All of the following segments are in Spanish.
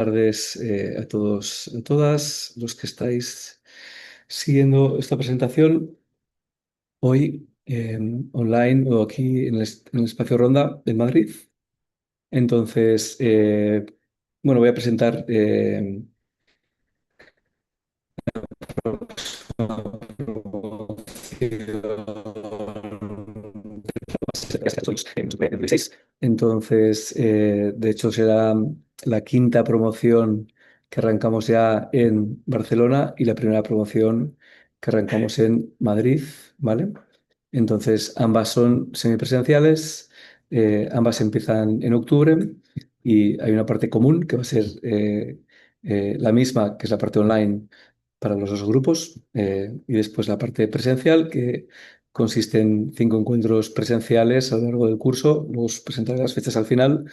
Tardes a todos, a todas los que estáis siguiendo esta presentación hoy online o aquí en el espacio Ronda en Madrid. Entonces, bueno, voy a presentar entonces, de hecho, será la quinta promoción que arrancamos ya en Barcelona y la primera promoción que arrancamos en Madrid, ¿vale? Entonces, ambas son semipresenciales, ambas empiezan en octubre y hay una parte común que va a ser la misma, que es la parte online para los dos grupos, y después la parte presencial, que consiste en 5 encuentros presenciales a lo largo del curso. Luego os presentaré las fechas al final.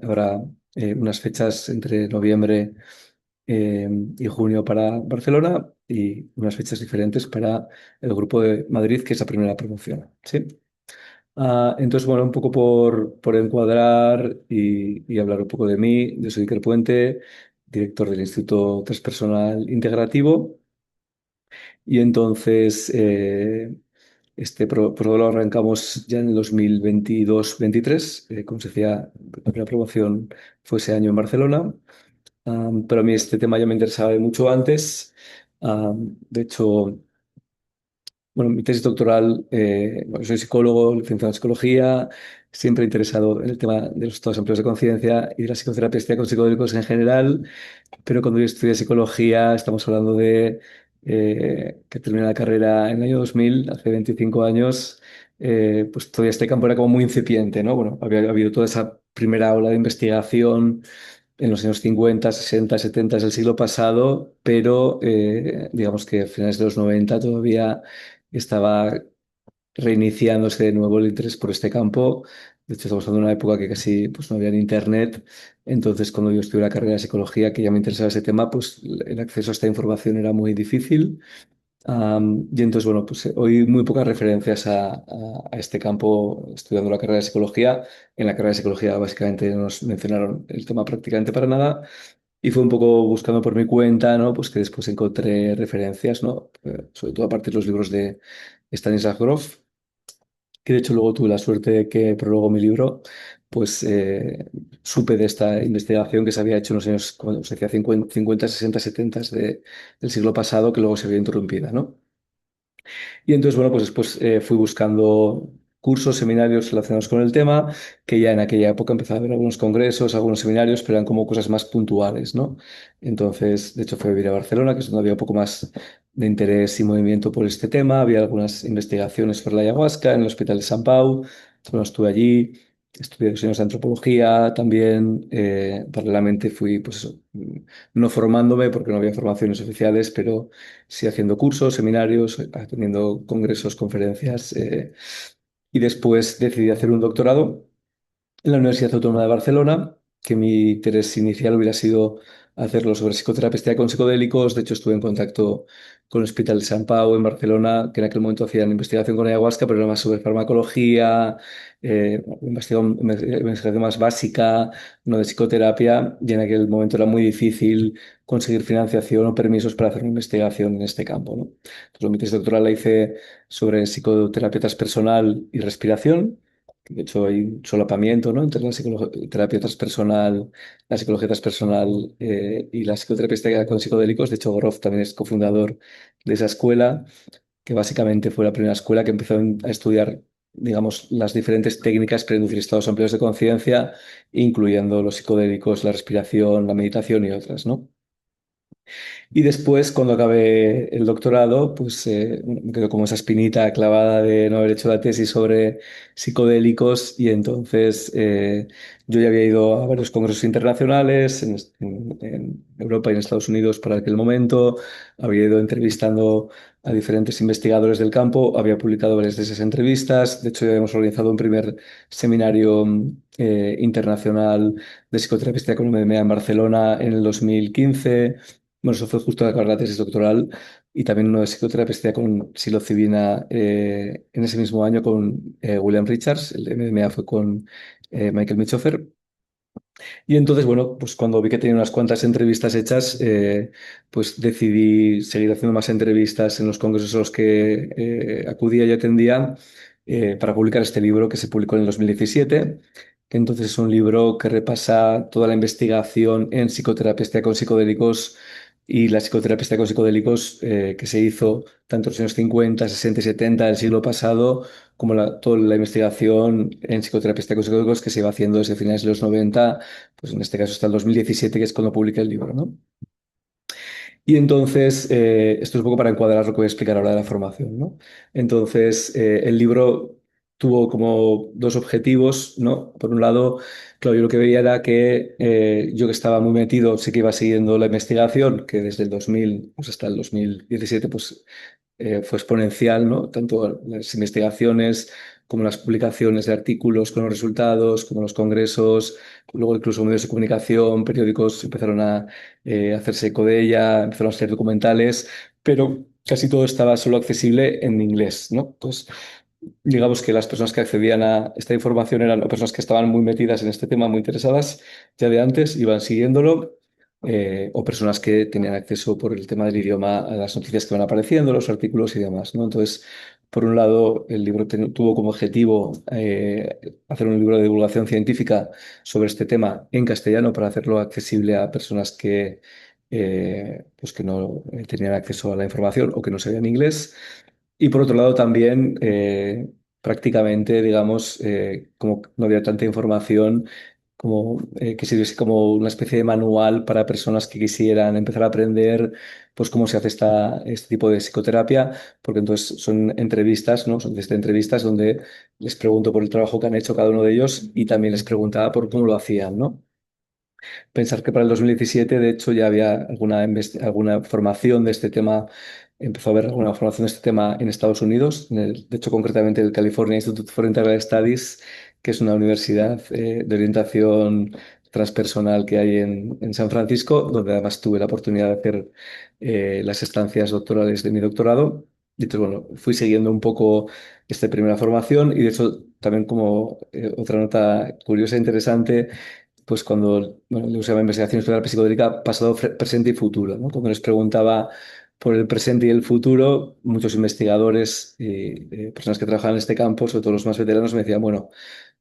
Habrá unas fechas entre noviembre y junio para Barcelona y unas fechas diferentes para el grupo de Madrid, que es la primera promoción. ¿Sí? Entonces, bueno, un poco por encuadrar y hablar un poco de mí. Yo soy Iker Puente, director del Instituto Transpersonal Integrativo. Y entonces, este programa lo arrancamos ya en el 2022-23. Como se decía, la primera promoción fue ese año en Barcelona. Pero a mí este tema ya me interesaba de mucho antes. De hecho, bueno, mi tesis doctoral, bueno, soy psicólogo, licenciado en psicología, siempre interesado en el tema de los estados empleos de conciencia y de la psicoterapia con psicodélicos en general. Pero cuando yo estudié psicología, estamos hablando de que terminé la carrera en el año 2000, hace 25 años. Pues todavía este campo era como muy incipiente, ¿no? Bueno, había habido toda esa primera ola de investigación en los años 50, 60, 70 del siglo pasado, pero digamos que a finales de los 90 todavía estaba reiniciándose de nuevo el interés por este campo. De hecho, estamos hablando de una época que casi pues, no había ni internet. Entonces, cuando yo estudié la carrera de psicología, que ya me interesaba ese tema, pues el acceso a esta información era muy difícil. Y entonces, bueno, pues oí muy pocas referencias a este campo estudiando la carrera de psicología. En la carrera de psicología, básicamente, no nos mencionaron el tema prácticamente para nada. Y fue un poco buscando por mi cuenta, ¿no? Pues que después encontré referencias, ¿no? Sobre todo a partir de los libros de Stanislav Grof, que de hecho luego tuve la suerte de que prologó mi libro, pues supe de esta investigación que se había hecho en los años, cuando se decía 50, 60, 70 del siglo pasado, que luego se había interrumpida, ¿no? Y entonces, bueno, pues después fui buscando cursos, seminarios relacionados con el tema, que ya en aquella época empezaba a haber algunos congresos, algunos seminarios, pero eran como cosas más puntuales, ¿no? Entonces, de hecho, fui a vivir a Barcelona, que es donde había un poco más de interés y movimiento por este tema. Había algunas investigaciones sobre la ayahuasca en el Hospital de San Pau. Bueno, estuve allí, estudié 2 años de antropología también. Paralelamente fui, pues eso, no formándome porque no había formaciones oficiales, pero sí haciendo cursos, seminarios, atendiendo congresos, conferencias. Y después decidí hacer un doctorado en la Universidad Autónoma de Barcelona, que mi interés inicial hubiera sido hacerlo sobre psicoterapia con psicodélicos. De hecho, estuve en contacto con el Hospital de San Pau en Barcelona, que en aquel momento hacían investigación con ayahuasca, pero era más sobre farmacología, investigación más básica, no de psicoterapia, y en aquel momento era muy difícil conseguir financiación o permisos para hacer una investigación en este campo, ¿no? Entonces, mi tesis doctoral la hice sobre psicoterapia transpersonal y respiración. De hecho, hay un solapamiento, ¿no? Entre la terapia transpersonal, la psicología transpersonal y la psicoterapia con psicodélicos. De hecho, Grof también es cofundador de esa escuela, que básicamente fue la primera escuela que empezó a estudiar, digamos, las diferentes técnicas para inducir estados amplios de conciencia, incluyendo los psicodélicos, la respiración, la meditación y otras, ¿no? Y después, cuando acabé el doctorado, pues bueno, me quedó como esa espinita clavada de no haber hecho la tesis sobre psicodélicos y entonces yo ya había ido a varios congresos internacionales en Europa y en Estados Unidos para aquel momento, había ido entrevistando a diferentes investigadores del campo, había publicado varias de esas entrevistas, de hecho ya habíamos organizado un primer seminario internacional de psicoterapia con MMA en Barcelona en el 2015. Bueno, eso fue justo al acabar la tesis doctoral y también uno de psicoterapia con psilocibina en ese mismo año con William Richards. El de MMA fue con Michael Michofer. Y entonces, bueno, pues cuando vi que tenía unas cuantas entrevistas hechas, pues decidí seguir haciendo más entrevistas en los congresos a los que acudía y atendía para publicar este libro que se publicó en el 2017, que entonces es un libro que repasa toda la investigación en psicoterapia con psicodélicos y la psicoterapia con psicodélicos que se hizo tanto en los años 50, 60 y 70 del siglo pasado, como toda la investigación en psicoterapia con psicodélicos que se iba haciendo desde finales de los 90, pues en este caso hasta el 2017, que es cuando publica el libro, ¿no? Y entonces, esto es un poco para encuadrar lo que voy a explicar ahora de la formación, ¿no? Entonces, el libro tuvo como dos objetivos, ¿no? Por un lado, claro, yo lo que veía era que yo que estaba muy metido, sí que iba siguiendo la investigación, que desde el 2000 pues hasta el 2017 pues fue exponencial, ¿no? Tanto las investigaciones como las publicaciones de artículos con los resultados, como los congresos, luego incluso medios de comunicación, periódicos empezaron a hacerse eco de ella, empezaron a hacer documentales, pero casi todo estaba solo accesible en inglés, ¿no? Pues digamos que las personas que accedían a esta información eran personas que estaban muy metidas en este tema, muy interesadas ya de antes, iban siguiéndolo, o personas que tenían acceso por el tema del idioma a las noticias que van apareciendo, los artículos y demás, ¿no? Entonces, por un lado, el libro tuvo como objetivo hacer un libro de divulgación científica sobre este tema en castellano para hacerlo accesible a personas pues que no tenían acceso a la información o que no sabían inglés. Y por otro lado también prácticamente, digamos, como no había tanta información, como que sirviese como una especie de manual para personas que quisieran empezar a aprender pues cómo se hace este tipo de psicoterapia, porque entonces son entrevistas, ¿no? Son desde entrevistas donde les pregunto por el trabajo que han hecho cada uno de ellos y también les preguntaba por cómo lo hacían, ¿no? Pensar que para el 2017, de hecho, ya había alguna formación de este tema, empezó a haber alguna formación de este tema en Estados Unidos, de hecho, concretamente el California Institute for Integral Studies, que es una universidad de orientación transpersonal que hay en San Francisco, donde además tuve la oportunidad de hacer las estancias doctorales de mi doctorado. Y entonces, bueno, fui siguiendo un poco esta primera formación y de hecho también como otra nota curiosa e interesante, pues cuando bueno, le usaba investigaciones sobre la psicodélica, pasado, presente y futuro, ¿no? Cuando les preguntaba por el presente y el futuro, muchos investigadores y personas que trabajaban en este campo, sobre todo los más veteranos, me decían, bueno,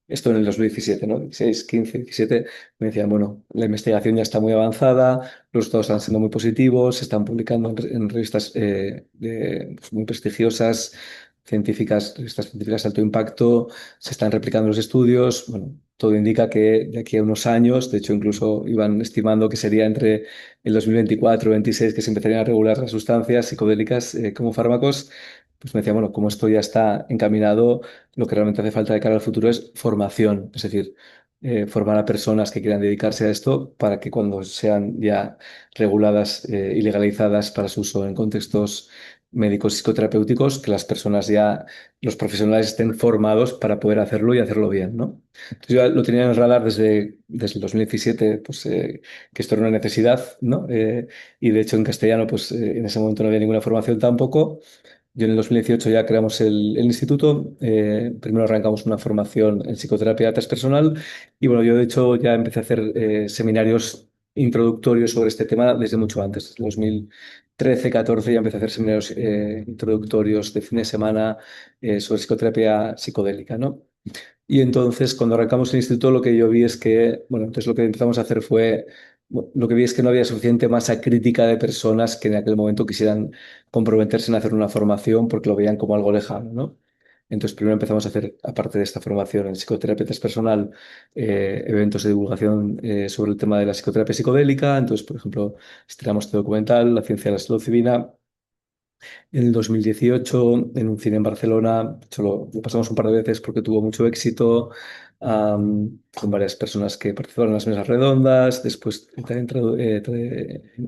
esto en el 2017, ¿no? 16, 15, 17, me decían, bueno, la investigación ya está muy avanzada, los resultados están siendo muy positivos, se están publicando en revistas pues, muy prestigiosas, científicas, revistas científicas de alto impacto, se están replicando los estudios, bueno, todo indica que de aquí a unos años, de hecho incluso iban estimando que sería entre el 2024 y 2026 que se empezarían a regular las sustancias psicodélicas como fármacos, pues me decían, bueno, como esto ya está encaminado, lo que realmente hace falta de cara al futuro es formación, es decir, formar a personas que quieran dedicarse a esto para que cuando sean ya reguladas y legalizadas para su uso en contextos médicos y psicoterapéuticos, que las personas ya, los profesionales estén formados para poder hacerlo y hacerlo bien, ¿no? Entonces yo lo tenía en el radar desde el 2017, pues que esto era una necesidad, ¿no? Y de hecho en castellano, pues en ese momento no había ninguna formación tampoco. Yo en el 2018 ya creamos el instituto. Primero arrancamos una formación en psicoterapia transpersonal y bueno, yo de hecho ya empecé a hacer seminarios introductorios sobre este tema desde mucho antes. Desde 2013, 14 ya empecé a hacer seminarios introductorios de fin de semana sobre psicoterapia psicodélica, ¿no? Y entonces, cuando arrancamos el instituto, lo que yo vi es que, bueno, entonces lo que empezamos a hacer fue, bueno, lo que vi es que no había suficiente masa crítica de personas que en aquel momento quisieran comprometerse en hacer una formación porque lo veían como algo lejano, ¿no? Entonces, primero empezamos a hacer, aparte de esta formación en psicoterapia transpersonal, eventos de divulgación sobre el tema de la psicoterapia psicodélica. Entonces, por ejemplo, estrenamos este documental, La ciencia de la psilocibina, en el 2018 en un cine en Barcelona. De hecho, lo pasamos un par de veces porque tuvo mucho éxito, con varias personas que participaron en las mesas redondas. Después también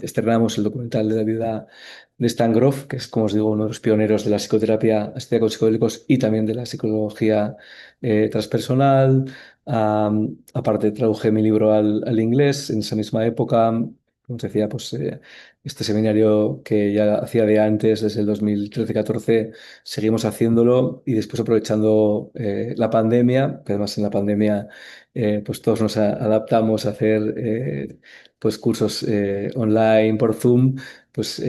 estrenamos el documental de la vida de Stan Grof, que es, como os digo, uno de los pioneros de la psicoterapia asistida con psicodélicos y también de la psicología transpersonal. Aparte, traduje mi libro al inglés en esa misma época. como te decía, pues este seminario que ya hacía de antes, desde el 2013-14, seguimos haciéndolo y después aprovechando la pandemia, que además en la pandemia pues todos nos adaptamos a hacer pues cursos online por Zoom, pues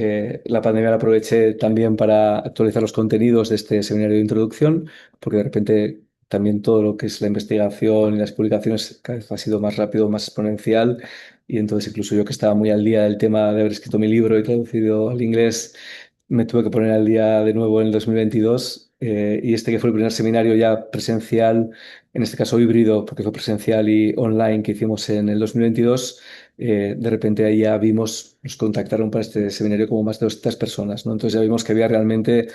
la pandemia la aproveché también para actualizar los contenidos de este seminario de introducción, porque de repente también todo lo que es la investigación y las publicaciones cada vez ha sido más rápido, más exponencial. Y entonces incluso yo que estaba muy al día del tema de haber escrito mi libro y traducido al inglés, me tuve que poner al día de nuevo en el 2022. Y este que fue el primer seminario ya presencial, en este caso híbrido, porque fue presencial y online que hicimos en el 2022, de repente ahí ya vimos, nos contactaron para este seminario como más de 200 personas, ¿no? Entonces ya vimos que había realmente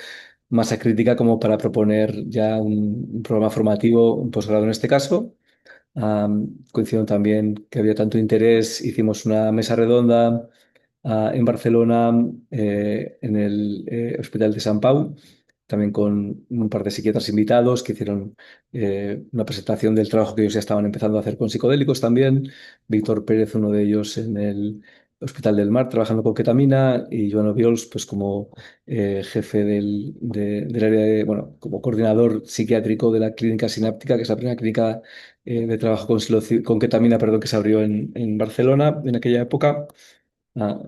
masa crítica como para proponer ya un programa formativo, un posgrado en este caso. Coincidieron también que había tanto interés, hicimos una mesa redonda en Barcelona, en el Hospital de Sant Pau, también con un par de psiquiatras invitados que hicieron una presentación del trabajo que ellos ya estaban empezando a hacer con psicodélicos también. Víctor Pérez, uno de ellos en el Hospital del Mar, trabajando con ketamina, y Joan Obiols, pues como jefe del área de, bueno, como coordinador psiquiátrico de la clínica sináptica, que es la primera clínica de trabajo con ketamina, perdón, que se abrió en Barcelona en aquella época.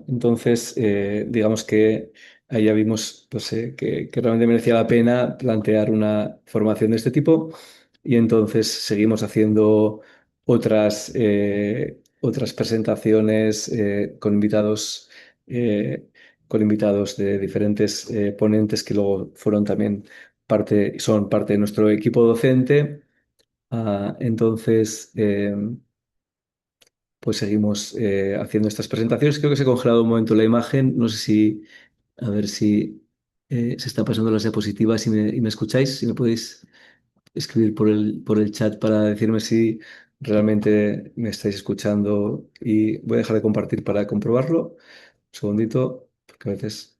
Entonces, digamos que ahí ya vimos pues, que realmente merecía la pena plantear una formación de este tipo y entonces seguimos haciendo otras presentaciones eh, con invitados de diferentes ponentes que luego fueron también son parte de nuestro equipo docente. Entonces, pues seguimos haciendo estas presentaciones. Creo que se ha congelado un momento la imagen. No sé si, a ver si se está pasando las diapositivas y me escucháis. Si me podéis escribir por el chat para decirme si realmente me estáis escuchando. Y voy a dejar de compartir para comprobarlo. Un segundito, porque a veces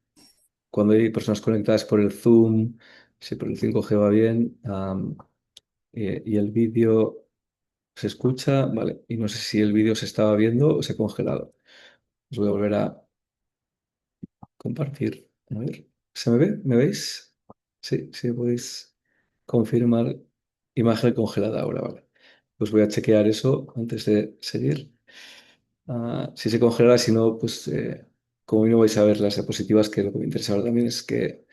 cuando hay personas conectadas por el Zoom, si por el 5G va bien, y el vídeo se escucha, vale. Y no sé si el vídeo se estaba viendo o se ha congelado. Os voy a volver a compartir. A ver, ¿se me ve? ¿Me veis? Sí, sí, podéis confirmar imagen congelada ahora, vale. Pues voy a chequear eso antes de seguir. Si se congela, si no, pues como no vais a ver las diapositivas, que lo que me interesa ahora también es que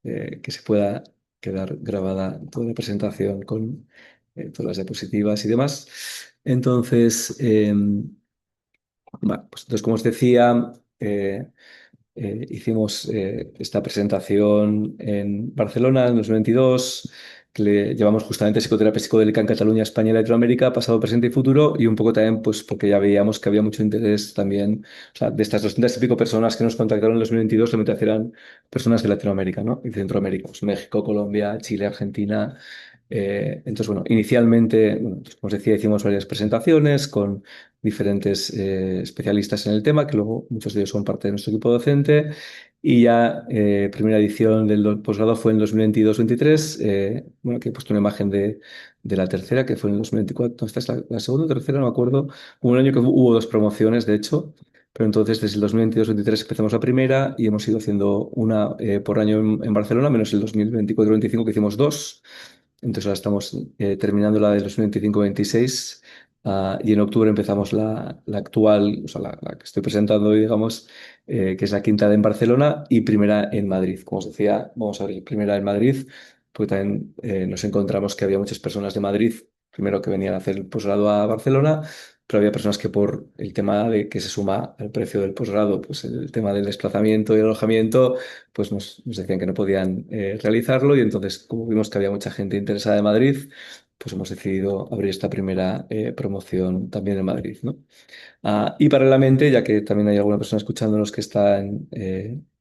se pueda quedar grabada toda la presentación con todas las diapositivas y demás. Entonces, bueno, pues entonces, como os decía, hicimos esta presentación en Barcelona en 2022, que le llevamos justamente psicoterapia psicodélica en Cataluña, España y Latinoamérica, pasado, presente y futuro, y un poco también pues porque ya veíamos que había mucho interés también, o sea, de estas 200 y pico personas que nos contactaron en 2022, la mitad eran personas de Latinoamérica, ¿no? Y de Centroamérica, pues México, Colombia, Chile, Argentina. Entonces, bueno, inicialmente, bueno, pues, como os decía, hicimos varias presentaciones con diferentes especialistas en el tema, que luego muchos de ellos son parte de nuestro equipo docente. Y ya primera edición del posgrado fue en 2022-23, bueno, que he puesto una imagen de la tercera, que fue en el 2024. No, esta es la segunda o tercera, no me acuerdo. Hubo un año que hubo dos promociones, de hecho, pero entonces desde el 2022-23 empezamos la primera y hemos ido haciendo una por año en Barcelona, menos el 2024-25 que hicimos dos. Entonces ahora estamos terminando la del 2025-26, y en octubre empezamos la actual, o sea, la que estoy presentando hoy, digamos, que es la quinta en Barcelona y primera en Madrid. Como os decía, vamos a abrir primera en Madrid, porque también nos encontramos que había muchas personas de Madrid, primero que venían a hacer el posgrado a Barcelona, pero había personas que por el tema de que se suma al precio del posgrado, pues el tema del desplazamiento y el alojamiento, pues nos decían que no podían realizarlo y entonces, como vimos que había mucha gente interesada en Madrid, pues hemos decidido abrir esta primera promoción también en Madrid, ¿no? Y paralelamente, ya que también hay alguna persona escuchándonos que está en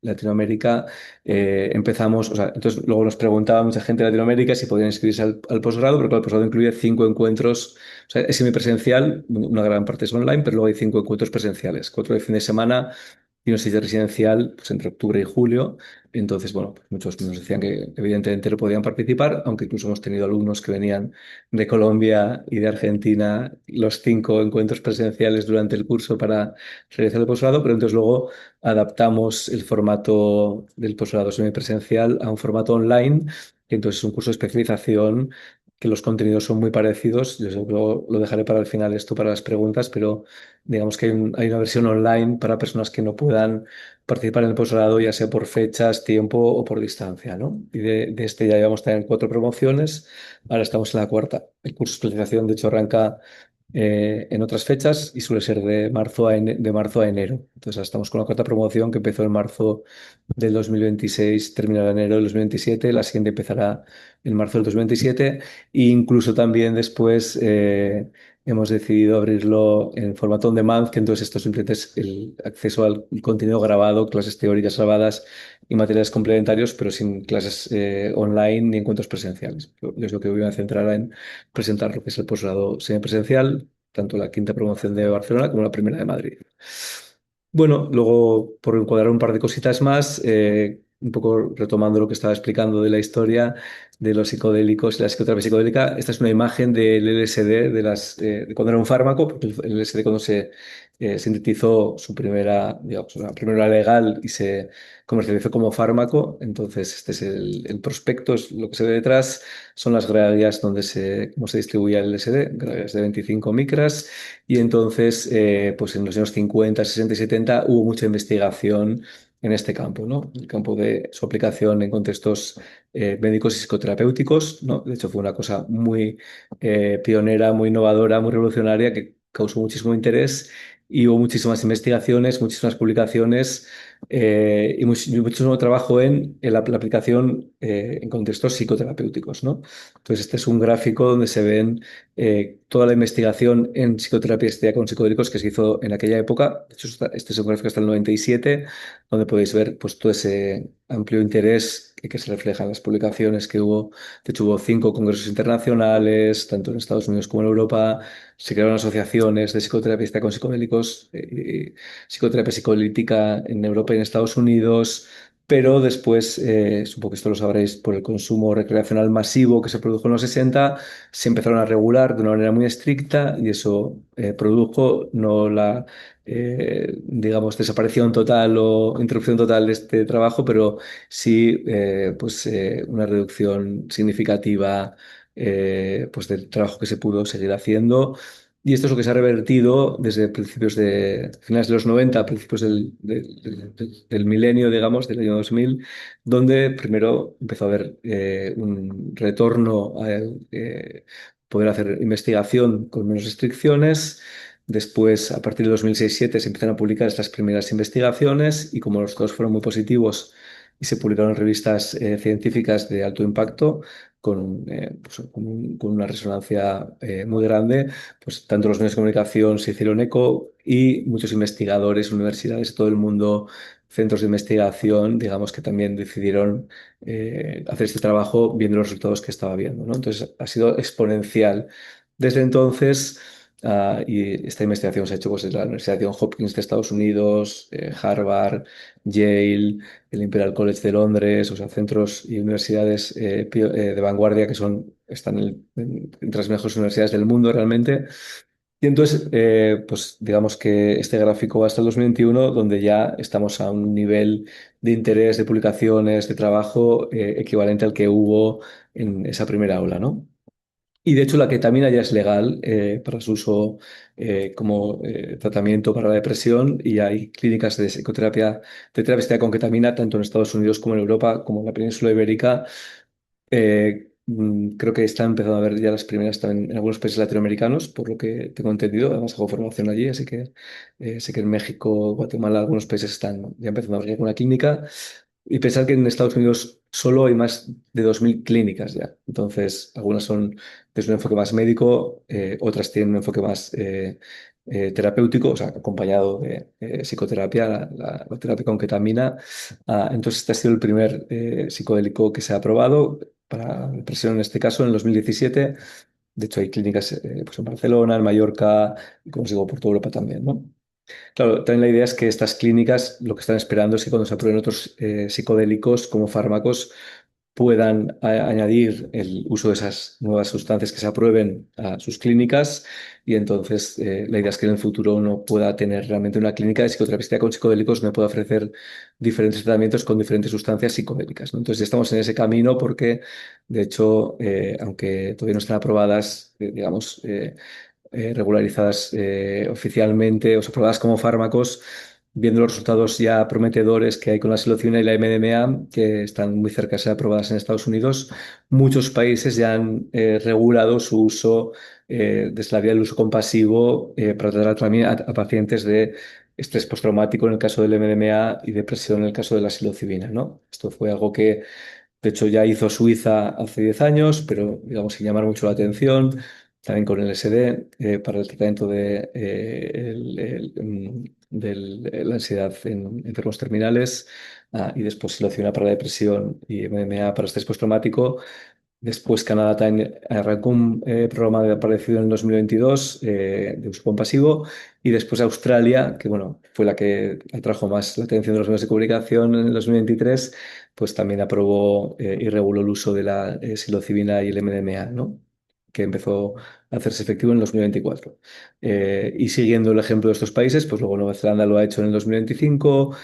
Latinoamérica, empezamos, o sea, entonces luego nos preguntaba mucha gente de Latinoamérica si podían inscribirse al posgrado, pero claro, el posgrado incluye 5 encuentros, o sea, es semipresencial, una gran parte es online, pero luego hay 5 encuentros presenciales, 4 de fin de semana y una silla residencial pues, entre octubre y julio. Entonces, bueno, pues muchos nos decían que evidentemente no podían participar, aunque incluso hemos tenido alumnos que venían de Colombia y de Argentina los 5 encuentros presenciales durante el curso para realizar el posgrado, pero entonces luego adaptamos el formato del posgrado semipresencial a un formato online, que entonces es un curso de especialización que los contenidos son muy parecidos. Yo luego lo dejaré para el final esto para las preguntas, pero digamos que hay una versión online para personas que no puedan participar en el posgrado, ya sea por fechas, tiempo o por distancia, ¿no? Y de este ya llevamos también 4 promociones, ahora estamos en la cuarta. El curso de especialización, de hecho, arranca en otras fechas y suele ser de marzo a enero. Entonces, ahora estamos con la cuarta promoción que empezó en marzo del 2026, terminará en enero del 2027, la siguiente empezará en marzo del 2027 e incluso también después hemos decidido abrirlo en formato on demand, que entonces esto simplemente es el acceso al contenido grabado, clases teóricas grabadas y materiales complementarios, pero sin clases online ni encuentros presenciales. Yo es lo que voy a centrar en presentar lo que es el posgrado semipresencial, tanto la quinta promoción de Barcelona como la primera de Madrid. Bueno, luego, por encuadrar un par de cositas más, un poco retomando lo que estaba explicando de la historia de los psicodélicos y la psicoterapia psicodélica, esta es una imagen del LSD de cuando era un fármaco, porque el LSD cuando se sintetizó su primera, digamos, la primera legal y se comercializó como fármaco, entonces este es el prospecto, es lo que se ve detrás, son las gránulas donde cómo se distribuía el LSD, gránulas de 25 micras, y entonces, pues en los años 50, 60 y 70 hubo mucha investigación en este campo, ¿no? El campo de su aplicación en contextos médicos y psicoterapéuticos, ¿no? De hecho, fue una cosa muy pionera, muy innovadora, muy revolucionaria que causó muchísimo interés y hubo muchísimas investigaciones, muchísimas publicaciones y muchísimo trabajo en la aplicación en contextos psicoterapéuticos, ¿no? Entonces, este es un gráfico donde se ven toda la investigación en psicoterapia asistida con psicodélicos que se hizo en aquella época. De hecho, este es un gráfico hasta el 97, donde podéis ver pues, todo ese amplio interés que se refleja en las publicaciones que hubo. De hecho, hubo 5 congresos internacionales, tanto en Estados Unidos como en Europa. Se crearon asociaciones de psicoterapia asistida con psicodélicos, psicoterapia psicolítica en Europa y en Estados Unidos. Pero después, supongo que esto lo sabréis, por el consumo recreacional masivo que se produjo en los 60 se empezaron a regular de una manera muy estricta y eso produjo no la, digamos, desaparición total o interrupción total de este trabajo, pero sí pues, una reducción significativa pues, del trabajo que se pudo seguir haciendo. Y esto es lo que se ha revertido desde finales de los 90, principios del milenio, digamos, del año 2000, donde primero empezó a haber un retorno a poder hacer investigación con menos restricciones. Después, a partir de 2006-2007, se empiezan a publicar estas primeras investigaciones y como los resultados fueron muy positivos y se publicaron en revistas científicas de alto impacto, pues, con una resonancia muy grande, pues tanto los medios de comunicación se hicieron eco y muchos investigadores, universidades de todo el mundo, centros de investigación, digamos que también decidieron hacer este trabajo viendo los resultados que estaba viendo, ¿no? Entonces ha sido exponencial. Desde entonces, y esta investigación se ha hecho pues, en la Universidad de Johns Hopkins de Estados Unidos, Harvard, Yale, el Imperial College de Londres, o sea, centros y universidades de vanguardia que están entre las mejores universidades del mundo realmente. Y entonces, pues digamos que este gráfico va hasta el 2021, donde ya estamos a un nivel de interés, de publicaciones, de trabajo equivalente al que hubo en esa primera ola, ¿no? Y de hecho la ketamina ya es legal para su uso como tratamiento para la depresión y hay clínicas de psicoterapia, de terapia asistida con ketamina tanto en Estados Unidos como en Europa, como en la península ibérica. Creo que están empezando a ver ya las primeras también en algunos países latinoamericanos, por lo que tengo entendido. Además, hago formación allí, así que sé que en México, Guatemala, algunos países están ya empezando a abrir una clínica. Y pensar que en Estados Unidos solo hay más de 2.000 clínicas ya. Entonces, algunas son desde un enfoque más médico, otras tienen un enfoque más terapéutico, o sea, acompañado de psicoterapia, la terapia con ketamina. Entonces, este ha sido el primer psicodélico que se ha aprobado para depresión en este caso en el 2017. De hecho, hay clínicas pues en Barcelona, en Mallorca y, como os digo, por toda Europa también, ¿no? Claro, también la idea es que estas clínicas lo que están esperando es que cuando se aprueben otros psicodélicos como fármacos puedan añadir el uso de esas nuevas sustancias que se aprueben a sus clínicas y entonces la idea es que en el futuro uno pueda tener realmente una clínica de psicoterapia con psicodélicos donde pueda ofrecer diferentes tratamientos con diferentes sustancias psicodélicas, ¿no? Entonces ya estamos en ese camino porque, de hecho, aunque todavía no están aprobadas, digamos, regularizadas oficialmente o aprobadas como fármacos, viendo los resultados ya prometedores que hay con la psilocibina y la MDMA, que están muy cerca de ser aprobadas en Estados Unidos, muchos países ya han regulado su uso desde la vía del uso compasivo para tratar también a pacientes de estrés postraumático en el caso del MDMA y depresión en el caso de la psilocibina, ¿no? Esto fue algo que de hecho, ya hizo Suiza hace 10 años, pero digamos sin llamar mucho la atención. También con el LSD para el tratamiento de la ansiedad en enfermos terminales y después psilocibina para la depresión y MDMA para estrés postraumático. Después Canadá también arrancó un programa de aparecido en el 2022 de uso compasivo y después Australia, que bueno, fue la que atrajo más la atención de los medios de comunicación en el 2023, pues también aprobó y reguló el uso de la psilocibina y el MDMA, ¿no? Que empezó a hacerse efectivo en el 2024. Y siguiendo el ejemplo de estos países, pues luego Nueva Zelanda lo ha hecho en el 2025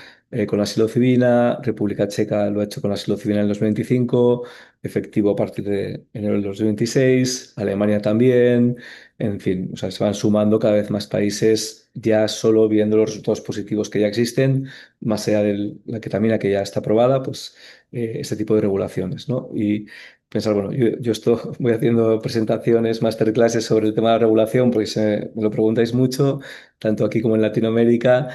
con la psilocibina, República Checa lo ha hecho con la psilocibina en el 2025, efectivo a partir de enero del 2026, Alemania también, en fin, o sea, se van sumando cada vez más países ya solo viendo los resultados positivos que ya existen, más allá de la ketamina que ya está aprobada, pues este tipo de regulaciones, ¿no? Y pensar, bueno, yo esto voy haciendo presentaciones, masterclasses sobre el tema de la regulación, porque me lo preguntáis mucho, tanto aquí como en Latinoamérica.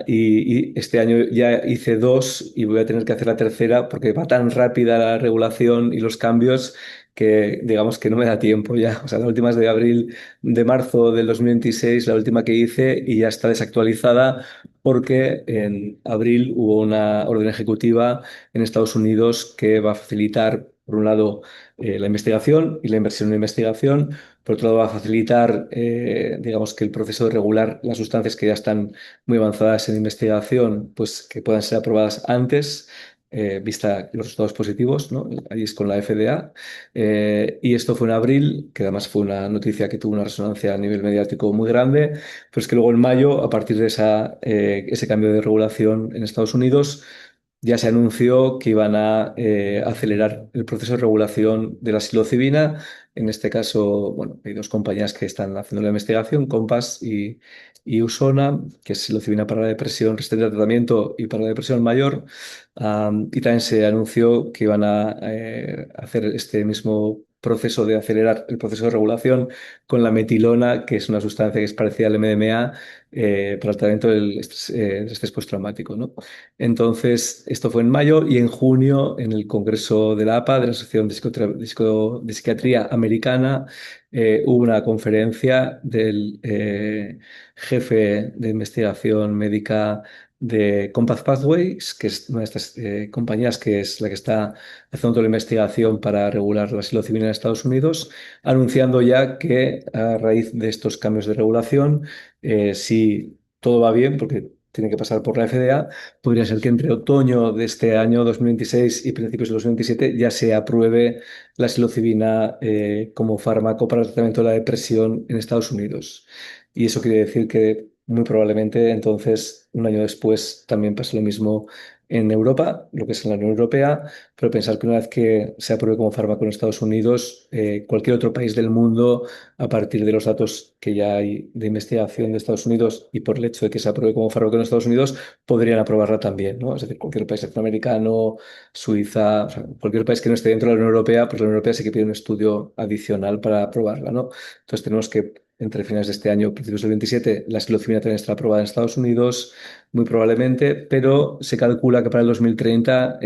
Y este año ya hice dos y voy a tener que hacer la tercera porque va tan rápida la regulación y los cambios que digamos que no me da tiempo ya. O sea, la última es de marzo del 2026, la última que hice y ya está desactualizada porque en abril hubo una orden ejecutiva en Estados Unidos que va a facilitar, por un lado, la investigación y la inversión en investigación. Por otro lado, va a facilitar, digamos, que el proceso de regular las sustancias que ya están muy avanzadas en investigación, pues que puedan ser aprobadas antes, vista los resultados positivos, ¿no? Ahí es con la FDA. Y esto fue en abril, que además fue una noticia que tuvo una resonancia a nivel mediático muy grande, pero es que luego en mayo, a partir de ese cambio de regulación en Estados Unidos, ya se anunció que iban a acelerar el proceso de regulación de la psilocibina. En este caso, bueno, hay dos compañías que están haciendo la investigación, Compass y Usona, que es psilocibina para la depresión resistente al tratamiento y para la depresión mayor. Y también se anunció que iban a hacer este mismo proceso de acelerar el proceso de regulación con la metilona, que es una sustancia que es parecida al MDMA para el tratamiento del estrés postraumático, ¿no? Entonces, esto fue en mayo y en junio, en el Congreso de la APA, de la Asociación de Psiquiatría Americana, hubo una conferencia del jefe de investigación médica de Compass Pathways, que es una de estas compañías que es la que está haciendo toda la investigación para regular la psilocibina en Estados Unidos, anunciando ya que a raíz de estos cambios de regulación, si todo va bien, porque tiene que pasar por la FDA, podría ser que entre otoño de este año 2026 y principios de 2027 ya se apruebe la psilocibina como fármaco para el tratamiento de la depresión en Estados Unidos. Y eso quiere decir que muy probablemente entonces un año después también pase lo mismo en Europa, lo que es en la Unión Europea, pero pensar que una vez que se apruebe como fármaco en Estados Unidos, cualquier otro país del mundo, a partir de los datos que ya hay de investigación de Estados Unidos y por el hecho de que se apruebe como fármaco en Estados Unidos, podrían aprobarla también, ¿no? Es decir, cualquier país latinoamericano, Suiza, o sea, cualquier país que no esté dentro de la Unión Europea, pues la Unión Europea sí que pide un estudio adicional para aprobarla, ¿no? Entonces tenemos que entre finales de este año, principios del 27, la psilocibina también estará aprobada en Estados Unidos, muy probablemente, pero se calcula que para el 2030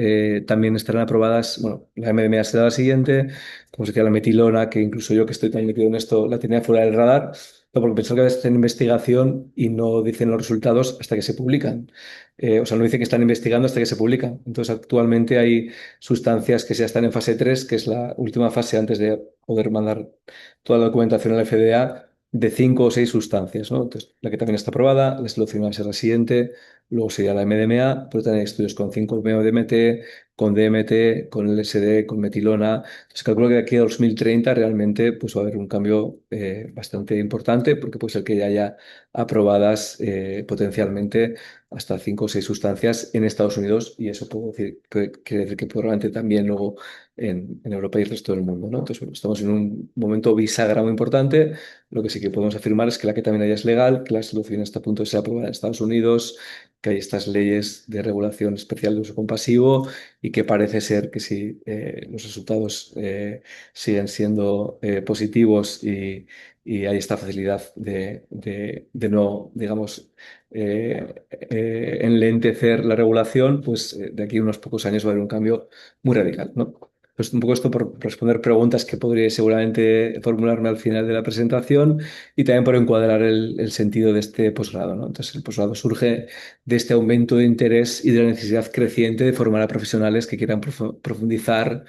también estarán aprobadas, bueno, la MDMA será la siguiente, como se decía la metilona, que incluso yo que estoy tan metido en esto la tenía fuera del radar, pero porque pensaba que está en investigación y no dicen los resultados hasta que se publican. O sea, no dicen que están investigando hasta que se publican. Entonces, actualmente hay sustancias que ya están en fase 3, que es la última fase antes de poder mandar toda la documentación a la FDA, de 5 o 6 sustancias, ¿no? Entonces, la que también está aprobada, la psilocibina será la siguiente, luego sería la MDMA, pero también hay estudios con 5-MeO-DMT, con DMT, con LSD, con metilona. Entonces, calculo que de aquí a 2030 realmente pues, va a haber un cambio bastante importante, porque puede ser que ya haya aprobadas potencialmente hasta 5 o 6 sustancias en Estados Unidos, y eso puedo decir, quiere decir que probablemente también luego en Europa y el resto del mundo, ¿no? Entonces, bueno, estamos en un momento bisagra muy importante. Lo que sí que podemos afirmar es que la ketamina ya es legal, que la psilocibina está a punto de ser aprobada en Estados Unidos, que hay estas leyes de regulación especial de uso compasivo, y que parece ser que si los resultados siguen siendo positivos, y hay esta facilidad de no, digamos, enlentecer la regulación, pues de aquí a unos pocos años va a haber un cambio muy radical, ¿no? Pues un poco esto por responder preguntas que podría seguramente formularme al final de la presentación, y también por encuadrar el sentido de este posgrado, ¿no? Entonces, el posgrado surge de este aumento de interés y de la necesidad creciente de formar a profesionales que quieran profundizar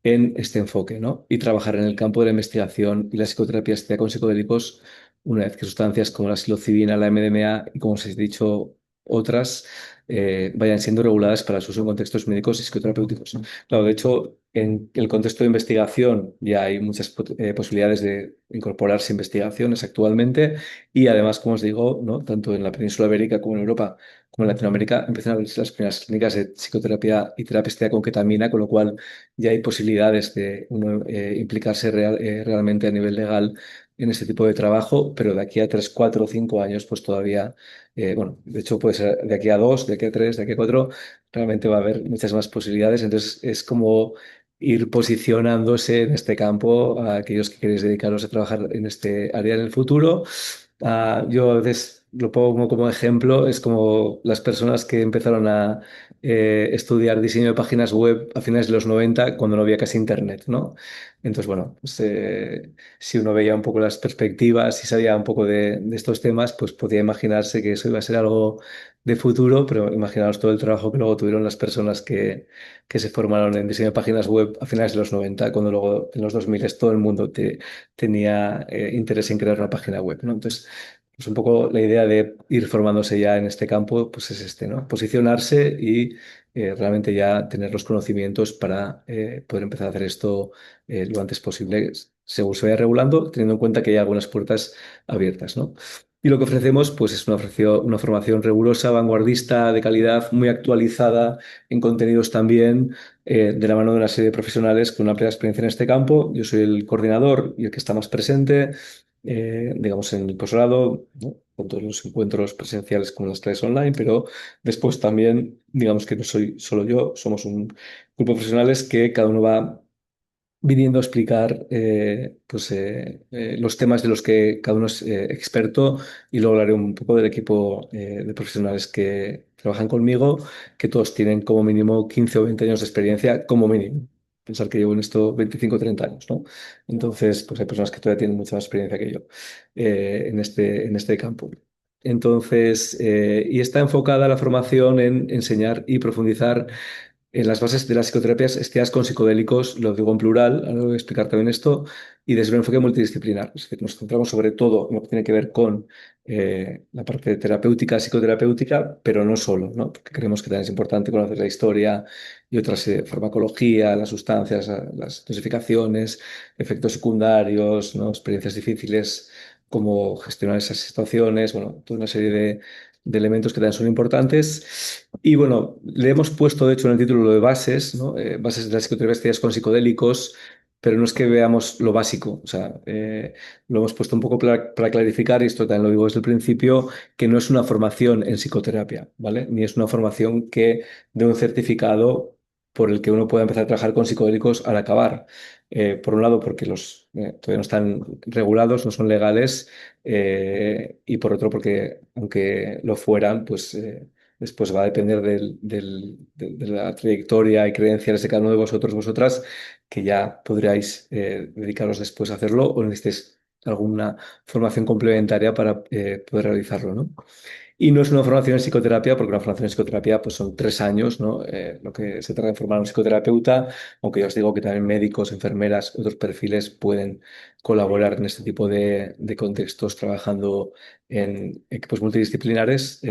en este enfoque, ¿no? Y trabajar en el campo de la investigación y la psicoterapia asistida con psicodélicos, una vez que sustancias como la psilocibina, la MDMA y, como os he dicho, otras vayan siendo reguladas para su uso en contextos médicos y psicoterapéuticos. Claro, de hecho, en el contexto de investigación ya hay muchas posibilidades de incorporarse investigaciones actualmente, y además, como os digo, ¿no? Tanto en la península ibérica como en Europa como en Latinoamérica empiezan a abrirse las primeras clínicas de psicoterapia y terapia asistida con ketamina, con lo cual ya hay posibilidades de uno implicarse realmente a nivel legal en este tipo de trabajo, pero de aquí a 3, 4 o 5 años, pues todavía, bueno, de hecho puede ser de aquí a 2, de aquí a 3, de aquí a 4, realmente va a haber muchas más posibilidades. Entonces es como ir posicionándose en este campo a aquellos que queréis dedicaros a trabajar en este área en el futuro. Yo a veces lo pongo como ejemplo, es como las personas que empezaron a estudiar diseño de páginas web a finales de los 90, cuando no había casi internet, ¿no? Entonces, bueno, pues, si uno veía un poco las perspectivas y sabía un poco de estos temas, pues podía imaginarse que eso iba a ser algo de futuro, pero imaginaos todo el trabajo que luego tuvieron las personas que se formaron en diseño de páginas web a finales de los 90, cuando luego en los 2000 todo el mundo tenía interés en crear una página web, ¿no? Entonces, pues un poco la idea de ir formándose ya en este campo, pues es este, ¿no? Posicionarse y realmente ya tener los conocimientos para poder empezar a hacer esto lo antes posible, según se vaya regulando, teniendo en cuenta que hay algunas puertas abiertas, ¿no? Y lo que ofrecemos, pues es una formación rigurosa, vanguardista, de calidad, muy actualizada en contenidos también, de la mano de una serie de profesionales con una amplia experiencia en este campo. Yo soy el coordinador y el que está más presente, digamos, en el posgrado, ¿no? Con todos los encuentros presenciales como las clases online, pero después también, digamos que no soy solo yo, somos un grupo de profesionales que cada uno va viniendo a explicar pues, los temas de los que cada uno es experto, y luego hablaré un poco del equipo de profesionales que trabajan conmigo, que todos tienen como mínimo 15 o 20 años de experiencia, como mínimo. Pensar que llevo en esto 25 o 30 años, ¿no? Entonces, pues hay personas que todavía tienen mucha más experiencia que yo en este campo. Entonces, y está enfocada la formación en enseñar y profundizar en las bases de las psicoterapias estiadas con psicodélicos, lo digo en plural, ahora voy a explicar también esto, y desde un enfoque multidisciplinar. Es decir, nos centramos sobre todo en lo que tiene que ver con la parte terapéutica, psicoterapéutica, pero no solo, ¿no? Porque creemos que también es importante conocer la historia y otras, farmacología, las sustancias, las dosificaciones, efectos secundarios, ¿no? Experiencias difíciles, cómo gestionar esas situaciones, bueno, toda una serie de elementos que también son importantes. Y bueno, le hemos puesto, de hecho, en el título lo de bases, ¿no? Bases de las psicoterapias con psicodélicos, pero no es que veamos lo básico. O sea, lo hemos puesto un poco para clarificar, y esto también lo digo desde el principio, que no es una formación en psicoterapia, ¿vale? Ni es una formación que dé un certificado por el que uno pueda empezar a trabajar con psicodélicos al acabar. Por un lado, porque los todavía no están regulados, no son legales, y por otro, porque aunque lo fueran, pues después va a depender de la trayectoria y credenciales de cada uno de vosotros, vosotras, que ya podríais dedicaros después a hacerlo, o necesitéis alguna formación complementaria para poder realizarlo, ¿no? Y no es una formación en psicoterapia, porque una formación en psicoterapia pues son 3 años, ¿no? Lo que se trata de formar a un psicoterapeuta, aunque yo os digo que también médicos, enfermeras, otros perfiles pueden colaborar en este tipo de contextos trabajando en equipos multidisciplinares.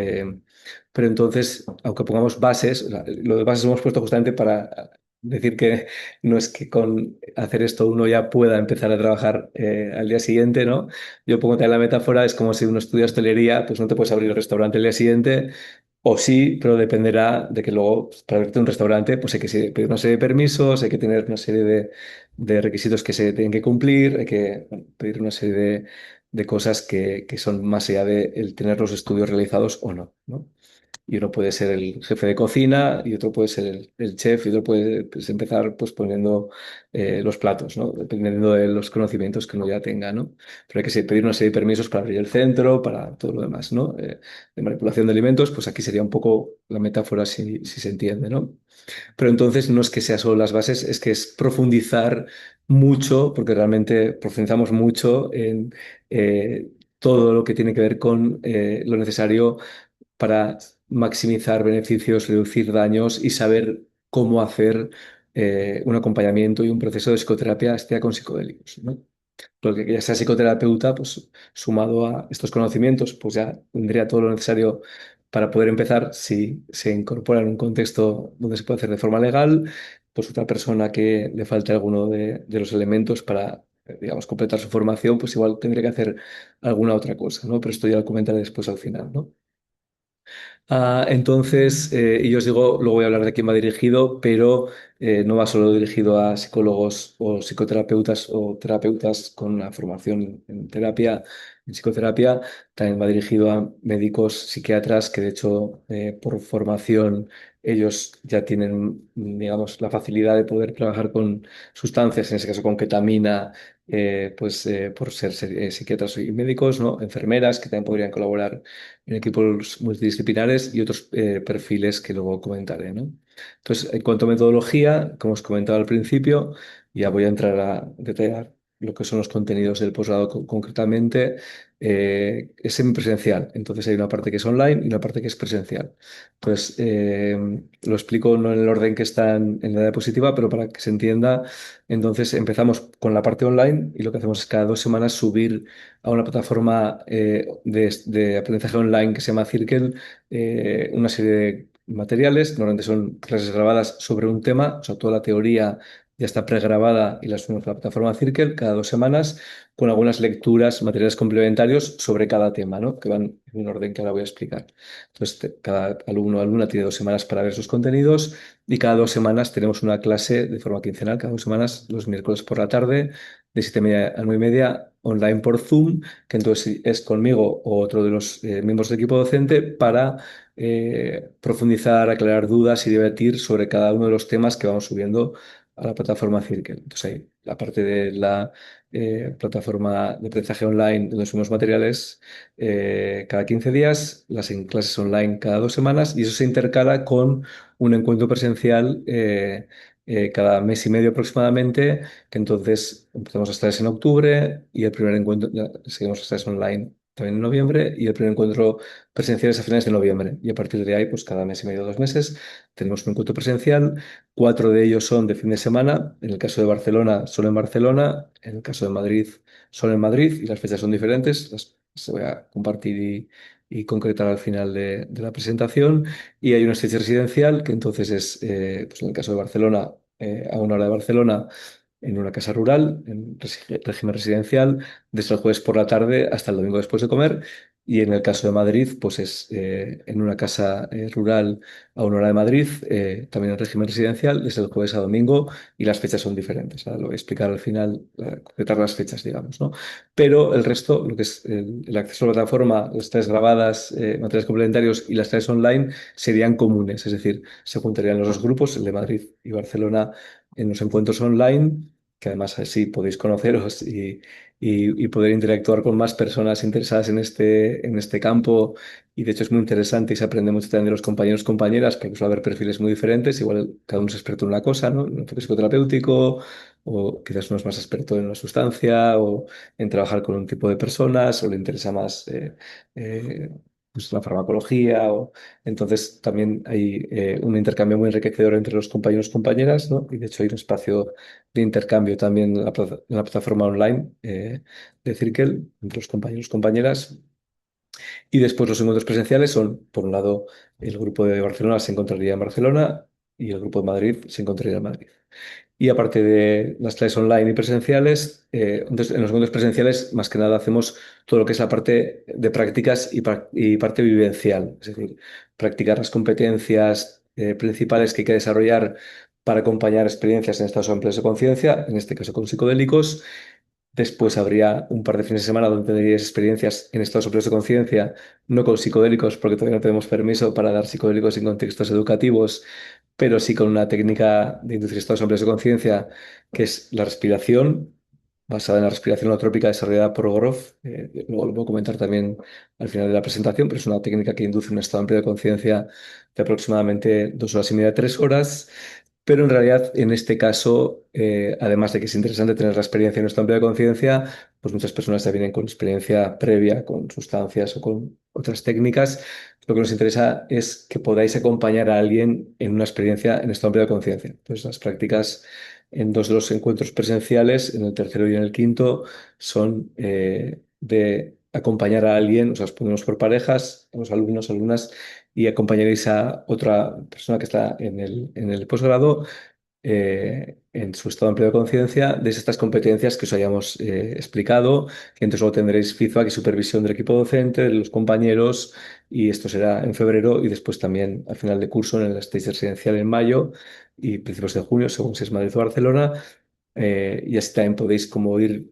Pero entonces, aunque pongamos bases, o sea, lo de bases hemos puesto justamente para decir que no es que con hacer esto uno ya pueda empezar a trabajar al día siguiente, ¿no? Yo pongo también la metáfora, es como si uno estudia hostelería, pues no te puedes abrir el restaurante el día siguiente, o sí, pero dependerá de que luego, pues, para abrirte un restaurante, pues hay que pedir una serie de permisos, hay que tener una serie de requisitos que se tienen que cumplir, hay que bueno, pedir una serie de cosas que son más allá de el tener los estudios realizados o no, ¿no? Y uno puede ser el jefe de cocina y otro puede ser el chef y otro puede pues, empezar pues, poniendo los platos, ¿no? Dependiendo de los conocimientos que uno ya tenga, ¿no? Pero hay que pedir una serie de permisos para abrir el centro, para todo lo demás, ¿no? De manipulación de alimentos, pues aquí sería un poco la metáfora si se entiende, ¿no? Pero entonces no es que sea solo las bases, es que es profundizar mucho, porque realmente profundizamos mucho en todo lo que tiene que ver con lo necesario para maximizar beneficios, reducir daños y saber cómo hacer un acompañamiento y un proceso de psicoterapia esté con psicodélicos, ¿no? Porque que ya sea psicoterapeuta, pues sumado a estos conocimientos, pues ya tendría todo lo necesario para poder empezar si se incorpora en un contexto donde se puede hacer de forma legal, pues otra persona que le falte alguno de los elementos para, digamos, completar su formación, pues igual tendría que hacer alguna otra cosa, ¿no? Pero esto ya lo comentaré después al final, ¿no? Entonces, y yo os digo, luego voy a hablar de quién va dirigido, pero no va solo dirigido a psicólogos o psicoterapeutas o terapeutas con una formación en terapia, en psicoterapia, también va dirigido a médicos, psiquiatras, que de hecho por formación ellos ya tienen, digamos, la facilidad de poder trabajar con sustancias, en ese caso con ketamina, por ser psiquiatras y médicos, ¿no? Enfermeras que también podrían colaborar en equipos multidisciplinares y otros perfiles que luego comentaré, ¿no? Entonces, en cuanto a metodología, como os comentaba al principio, ya voy a entrar a detallar lo que son los contenidos del posgrado concretamente. Es semipresencial, entonces hay una parte que es online y una parte que es presencial. Entonces, lo explico no en el orden que está en la diapositiva, pero para que se entienda, entonces empezamos con la parte online y lo que hacemos es cada 2 semanas subir a una plataforma de aprendizaje online que se llama Circle, una serie de materiales, normalmente son clases grabadas sobre un tema, o sea, toda la teoría ya está pregrabada y la subimos a la plataforma Circle cada 2 semanas, con algunas lecturas, materiales complementarios sobre cada tema, ¿no? Que van en un orden que ahora voy a explicar. Entonces, cada alumno o alumna tiene 2 semanas para ver sus contenidos y cada 2 semanas tenemos una clase de forma quincenal, cada 2 semanas, los miércoles por la tarde, de 7:30 a 9:30, online por Zoom, que entonces es conmigo o otro de los miembros del equipo docente para profundizar, aclarar dudas y debatir sobre cada uno de los temas que vamos subiendo a la plataforma Circle. Entonces ahí, la parte de la plataforma de aprendizaje online donde subimos materiales cada 15 días, las en clases online cada 2 semanas y eso se intercala con un encuentro presencial cada mes y medio aproximadamente, que entonces empezamos a estar en octubre y el primer encuentro, ya seguimos a estar online también en noviembre y el primer encuentro presencial es a finales de noviembre. Y a partir de ahí, pues cada mes y medio, 2 meses, tenemos un encuentro presencial. 4 de ellos son de fin de semana. En el caso de Barcelona, solo en Barcelona. En el caso de Madrid, solo en Madrid. Y las fechas son diferentes. Las se voy a compartir y concretar al final de la presentación. Y hay una estancia residencial que entonces es, pues en el caso de Barcelona, a 1 hora de Barcelona, en una casa rural, en régimen residencial, desde el jueves por la tarde hasta el domingo después de comer. Y en el caso de Madrid, pues es en una casa rural a 1 hora de Madrid, también en régimen residencial, desde el jueves a domingo, y las fechas son diferentes. Ahora lo voy a explicar al final, concretar las fechas, digamos, ¿no? Pero el resto, lo que es el acceso a la plataforma, las clases grabadas, materiales complementarios y las clases online serían comunes, es decir, se juntarían los dos grupos, el de Madrid y Barcelona, en los encuentros online, que además así podéis conoceros y poder interactuar con más personas interesadas en este campo. Y de hecho es muy interesante y se aprende mucho también de los compañeros, compañeras, porque suele haber perfiles muy diferentes. Igual cada uno es experto en una cosa, ¿no? En un enfoque psicoterapéutico, o quizás uno es más experto en una sustancia o en trabajar con un tipo de personas, o le interesa más pues, la farmacología. Entonces también hay un intercambio muy enriquecedor entre los compañeros y compañeras, ¿no? Y de hecho hay un espacio de intercambio también en la plataforma online de Circle entre los compañeros y compañeras. Y después los encuentros presenciales son, por un lado, el grupo de Barcelona se encontraría en Barcelona y el grupo de Madrid se encontraría en Madrid. Y aparte de las clases online y presenciales, entonces en los encuentros presenciales más que nada hacemos todo lo que es la parte de prácticas y parte vivencial, es decir, practicar las competencias principales que hay que desarrollar para acompañar experiencias en estados amplios de conciencia, en este caso con psicodélicos. Después habría un par de fines de semana donde tendríais experiencias en estados amplios de conciencia, no con psicodélicos, porque todavía no tenemos permiso para dar psicodélicos en contextos educativos, pero sí con una técnica de inducir estados amplios de conciencia, que es la respiración, basada en la respiración holotrópica desarrollada por Grof. Luego lo voy a comentar también al final de la presentación, pero es una técnica que induce un estado amplio de conciencia de aproximadamente 2 horas y media, 3 horas. Pero en realidad, en este caso, además de que es interesante tener la experiencia en nuestro amplio de conciencia, pues muchas personas ya vienen con experiencia previa, con sustancias o con otras técnicas. Lo que nos interesa es que podáis acompañar a alguien en una experiencia en estado amplio de conciencia. Entonces, las prácticas en dos de los encuentros presenciales, en el tercero y en el quinto, son de acompañar a alguien, o sea, os ponemos por parejas, a los alumnos, alumnas, y acompañaréis a otra persona que está en el posgrado en su estado amplio de conciencia de estas competencias que os hayamos explicado, que entonces luego tendréis feedback y supervisión del equipo docente, de los compañeros, y esto será en febrero y después también al final de curso en el stage residencial en mayo y principios de junio, según si es Madrid o Barcelona. Y así también podéis como ir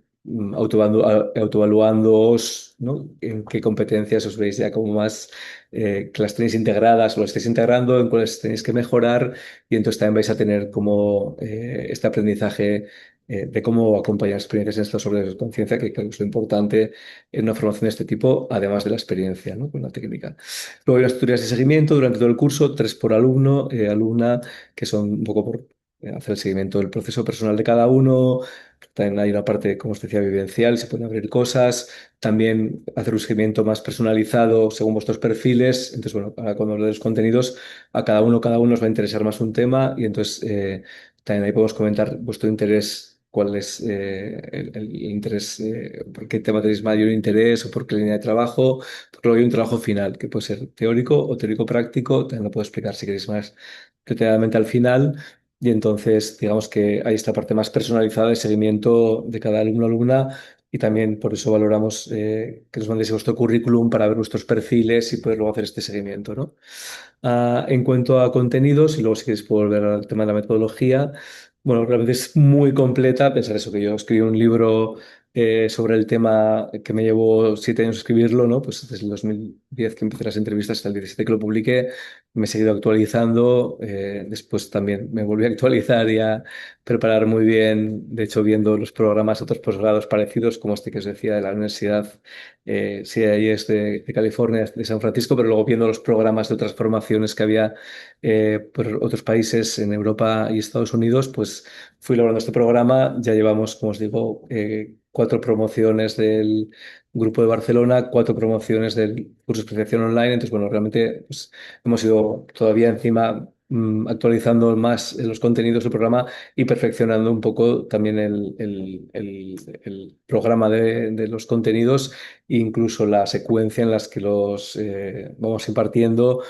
autoevaluándoos, ¿no? En qué competencias os veis ya como más que las tenéis integradas o las estáis integrando, en cuáles tenéis que mejorar y entonces también vais a tener como este aprendizaje de cómo acompañar experiencias en esto sobre la conciencia, que creo que es lo importante en una formación de este tipo, además de la experiencia, ¿no? Con la técnica. Luego hay unas tutorías de seguimiento durante todo el curso, 3 por alumno, alumna, que son un poco por hacer el seguimiento del proceso personal de cada uno. También hay una parte, como os decía, vivencial, se pueden abrir cosas. También hacer un seguimiento más personalizado según vuestros perfiles. Entonces, bueno, ahora cuando hablo de los contenidos, a cada uno os va a interesar más un tema y entonces también ahí podemos comentar vuestro interés, cuál es el interés, por qué tema tenéis mayor interés o por qué línea de trabajo. Porque luego hay un trabajo final que puede ser teórico o teórico práctico. También lo puedo explicar si queréis más detalladamente al final. Y entonces, digamos que hay esta parte más personalizada de seguimiento de cada alumno o alumna y también por eso valoramos que nos mandéis vuestro currículum para ver vuestros perfiles y poder luego hacer este seguimiento, ¿no? En cuanto a contenidos, y luego si queréis puedo volver al tema de la metodología, bueno, realmente es muy completa. Pensar eso, que yo escribí un libro sobre el tema que me llevó 7 años escribirlo, ¿no? Pues desde el 2010 que empecé las entrevistas hasta el 17 que lo publiqué, me he seguido actualizando. Después también me volví a actualizar y a preparar muy bien, de hecho, viendo los programas de otros posgrados parecidos, como este que os decía de la universidad sí, ahí es de California, de San Francisco, pero luego viendo los programas de otras formaciones que había por otros países en Europa y Estados Unidos, pues fui logrando este programa. Ya llevamos, como os digo, 4 promociones del grupo de Barcelona, 4 promociones del curso de especialización online. Entonces, bueno, realmente pues, hemos ido todavía encima actualizando más los contenidos del programa y perfeccionando un poco también el programa de los contenidos incluso la secuencia en las que los vamos impartiendo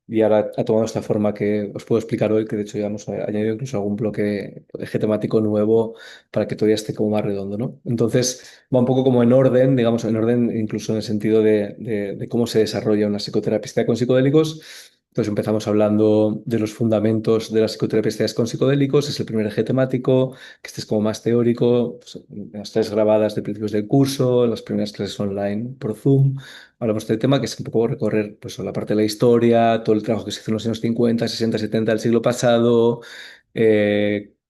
y ahora ha tomado esta forma que os puedo explicar hoy, que de hecho ya hemos añadido incluso algún bloque eje temático nuevo para que todavía esté como más redondo, ¿no? Entonces va un poco como en orden, digamos, en orden incluso en el sentido de cómo se desarrolla una psicoterapia con psicodélicos. Entonces empezamos hablando de los fundamentos de las psicoterapias con psicodélicos, es el primer eje temático, que este es como más teórico, pues, en las clases grabadas de principios del curso, en las primeras clases online por Zoom. Hablamos del tema que es un poco recorrer pues, la parte de la historia, todo el trabajo que se hizo en los años 50, 60, 70 del siglo pasado,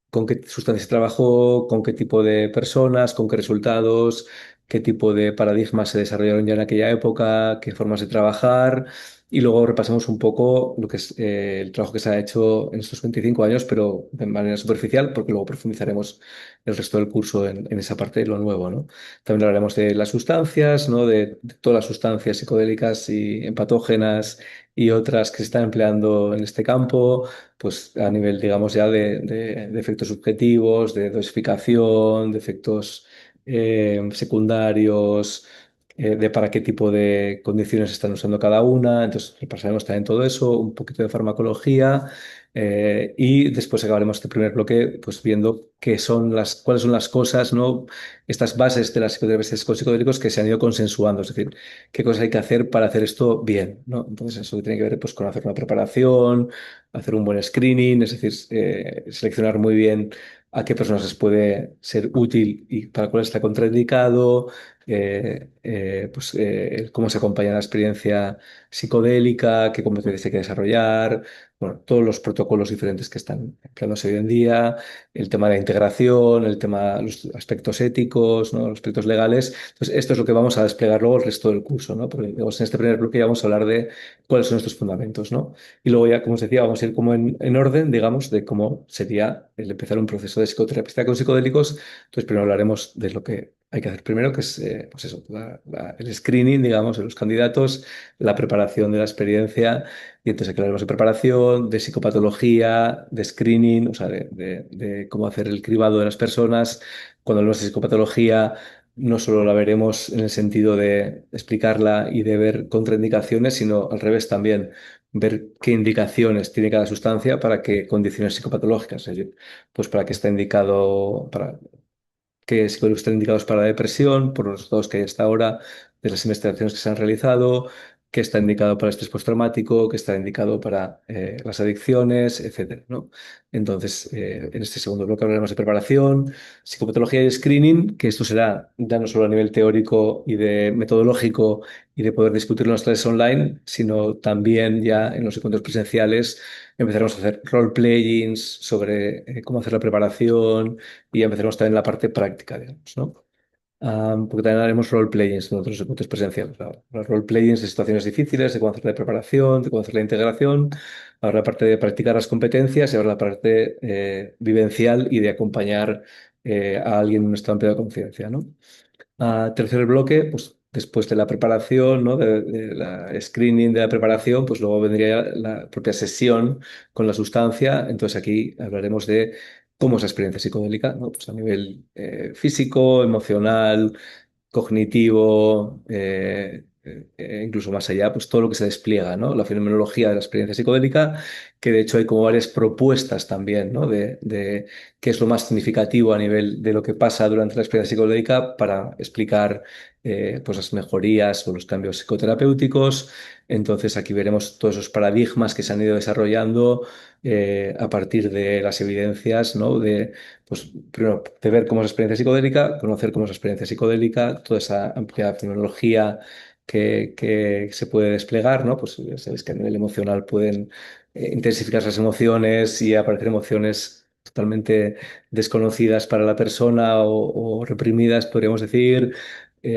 con qué sustancias se trabajó, con qué tipo de personas, con qué resultados, qué tipo de paradigmas se desarrollaron ya en aquella época, qué formas de trabajar. y luego repasamos un poco lo que es el trabajo que se ha hecho en estos 25 años, pero de manera superficial, porque luego profundizaremos el resto del curso en esa parte de lo nuevo, ¿no? También hablaremos de las sustancias, ¿no? De todas las sustancias psicodélicas y empatógenas y otras que se están empleando en este campo, pues a nivel, digamos, ya de efectos subjetivos, de dosificación, de efectos secundarios, de para qué tipo de condiciones están usando cada una. Entonces, repasaremos también todo eso, un poquito de farmacología, y después acabaremos este primer bloque pues viendo cuáles son las cosas, ¿no? Estas bases de las psicoterapias con psicodélicos que se han ido consensuando, es decir, qué cosas hay que hacer para hacer esto bien, ¿no? Entonces, eso tiene que ver pues, con hacer una preparación, hacer un buen screening, es decir, seleccionar muy bien a qué personas les puede ser útil y para cuál está contraindicado, cómo se acompaña la experiencia psicodélica, qué competencias hay que desarrollar, bueno, todos los protocolos diferentes que están empleándose hoy en día, el tema de la integración, el tema, los aspectos éticos, ¿no? Los aspectos legales. Entonces, esto es lo que vamos a desplegar luego el resto del curso, ¿no? Porque digamos, en este primer bloque ya vamos a hablar de cuáles son estos fundamentos, ¿no? Y luego ya, como os decía, vamos a ir como en orden, digamos, de cómo sería el empezar un proceso de psicoterapia con psicodélicos. Entonces, primero hablaremos de lo que hay que hacer primero, que es, pues eso, el screening, digamos, de los candidatos, la preparación de la experiencia. Y entonces aquí hablaremos de preparación, de psicopatología, de screening, o sea, de cómo hacer el cribado de las personas. Cuando hablamos de psicopatología, no solo la veremos en el sentido de explicarla y de ver contraindicaciones, sino al revés también, ver qué indicaciones tiene cada sustancia para qué condiciones psicopatológicas, es decir, pues para qué está indicado, para qué psicólogos están indicados para la depresión, por los resultados que hay hasta ahora de las investigaciones que se han realizado, qué está indicado para el estrés postraumático, qué está indicado para las adicciones, etcétera, ¿no? Entonces, en este segundo bloque hablaremos de preparación, psicopatología y screening, que esto será ya no solo a nivel teórico y de metodológico y de poder discutirlo en las clases online, sino también ya en los encuentros presenciales empezaremos a hacer role-playings sobre cómo hacer la preparación y empezaremos también la parte práctica, digamos, ¿no? Porque también haremos role-playings en otros encuentros presenciales. Los role-playings de situaciones difíciles, de cómo hacer la preparación, de cómo hacer la integración. Ahora la parte de practicar las competencias y ahora la parte vivencial y de acompañar a alguien en un estado amplio de conciencia, ¿no? Tercer bloque, pues después de la preparación, ¿no? De la screening de la preparación, pues luego vendría la propia sesión con la sustancia. Entonces aquí hablaremos de cómo es la experiencia psicodélica, ¿no? Pues a nivel físico, emocional, cognitivo, incluso más allá, pues todo lo que se despliega, ¿no? La fenomenología de la experiencia psicodélica, que de hecho hay como varias propuestas también, ¿no? De qué es lo más significativo a nivel de lo que pasa durante la experiencia psicodélica para explicar pues las mejorías o los cambios psicoterapéuticos. Entonces aquí veremos todos esos paradigmas que se han ido desarrollando a partir de las evidencias, ¿no? Pues primero, de ver cómo es la experiencia psicodélica, conocer cómo es la experiencia psicodélica, toda esa amplia fenomenología que se puede desplegar, ¿no? Pues ya sabéis que a nivel emocional pueden intensificar las emociones y aparecer emociones totalmente desconocidas para la persona o reprimidas, podríamos decir.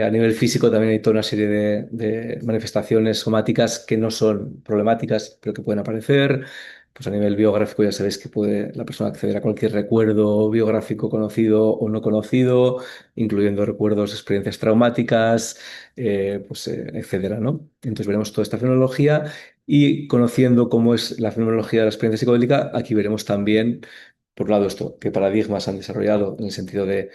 A nivel físico también hay toda una serie de manifestaciones somáticas que no son problemáticas, pero que pueden aparecer. Pues a nivel biográfico ya sabéis que puede la persona acceder a cualquier recuerdo biográfico conocido o no conocido, incluyendo recuerdos, experiencias traumáticas, etcétera, ¿no? Entonces veremos toda esta fenomenología y conociendo cómo es la fenomenología de la experiencia psicodélica, aquí veremos también, por un lado, esto, qué paradigmas han desarrollado en el sentido de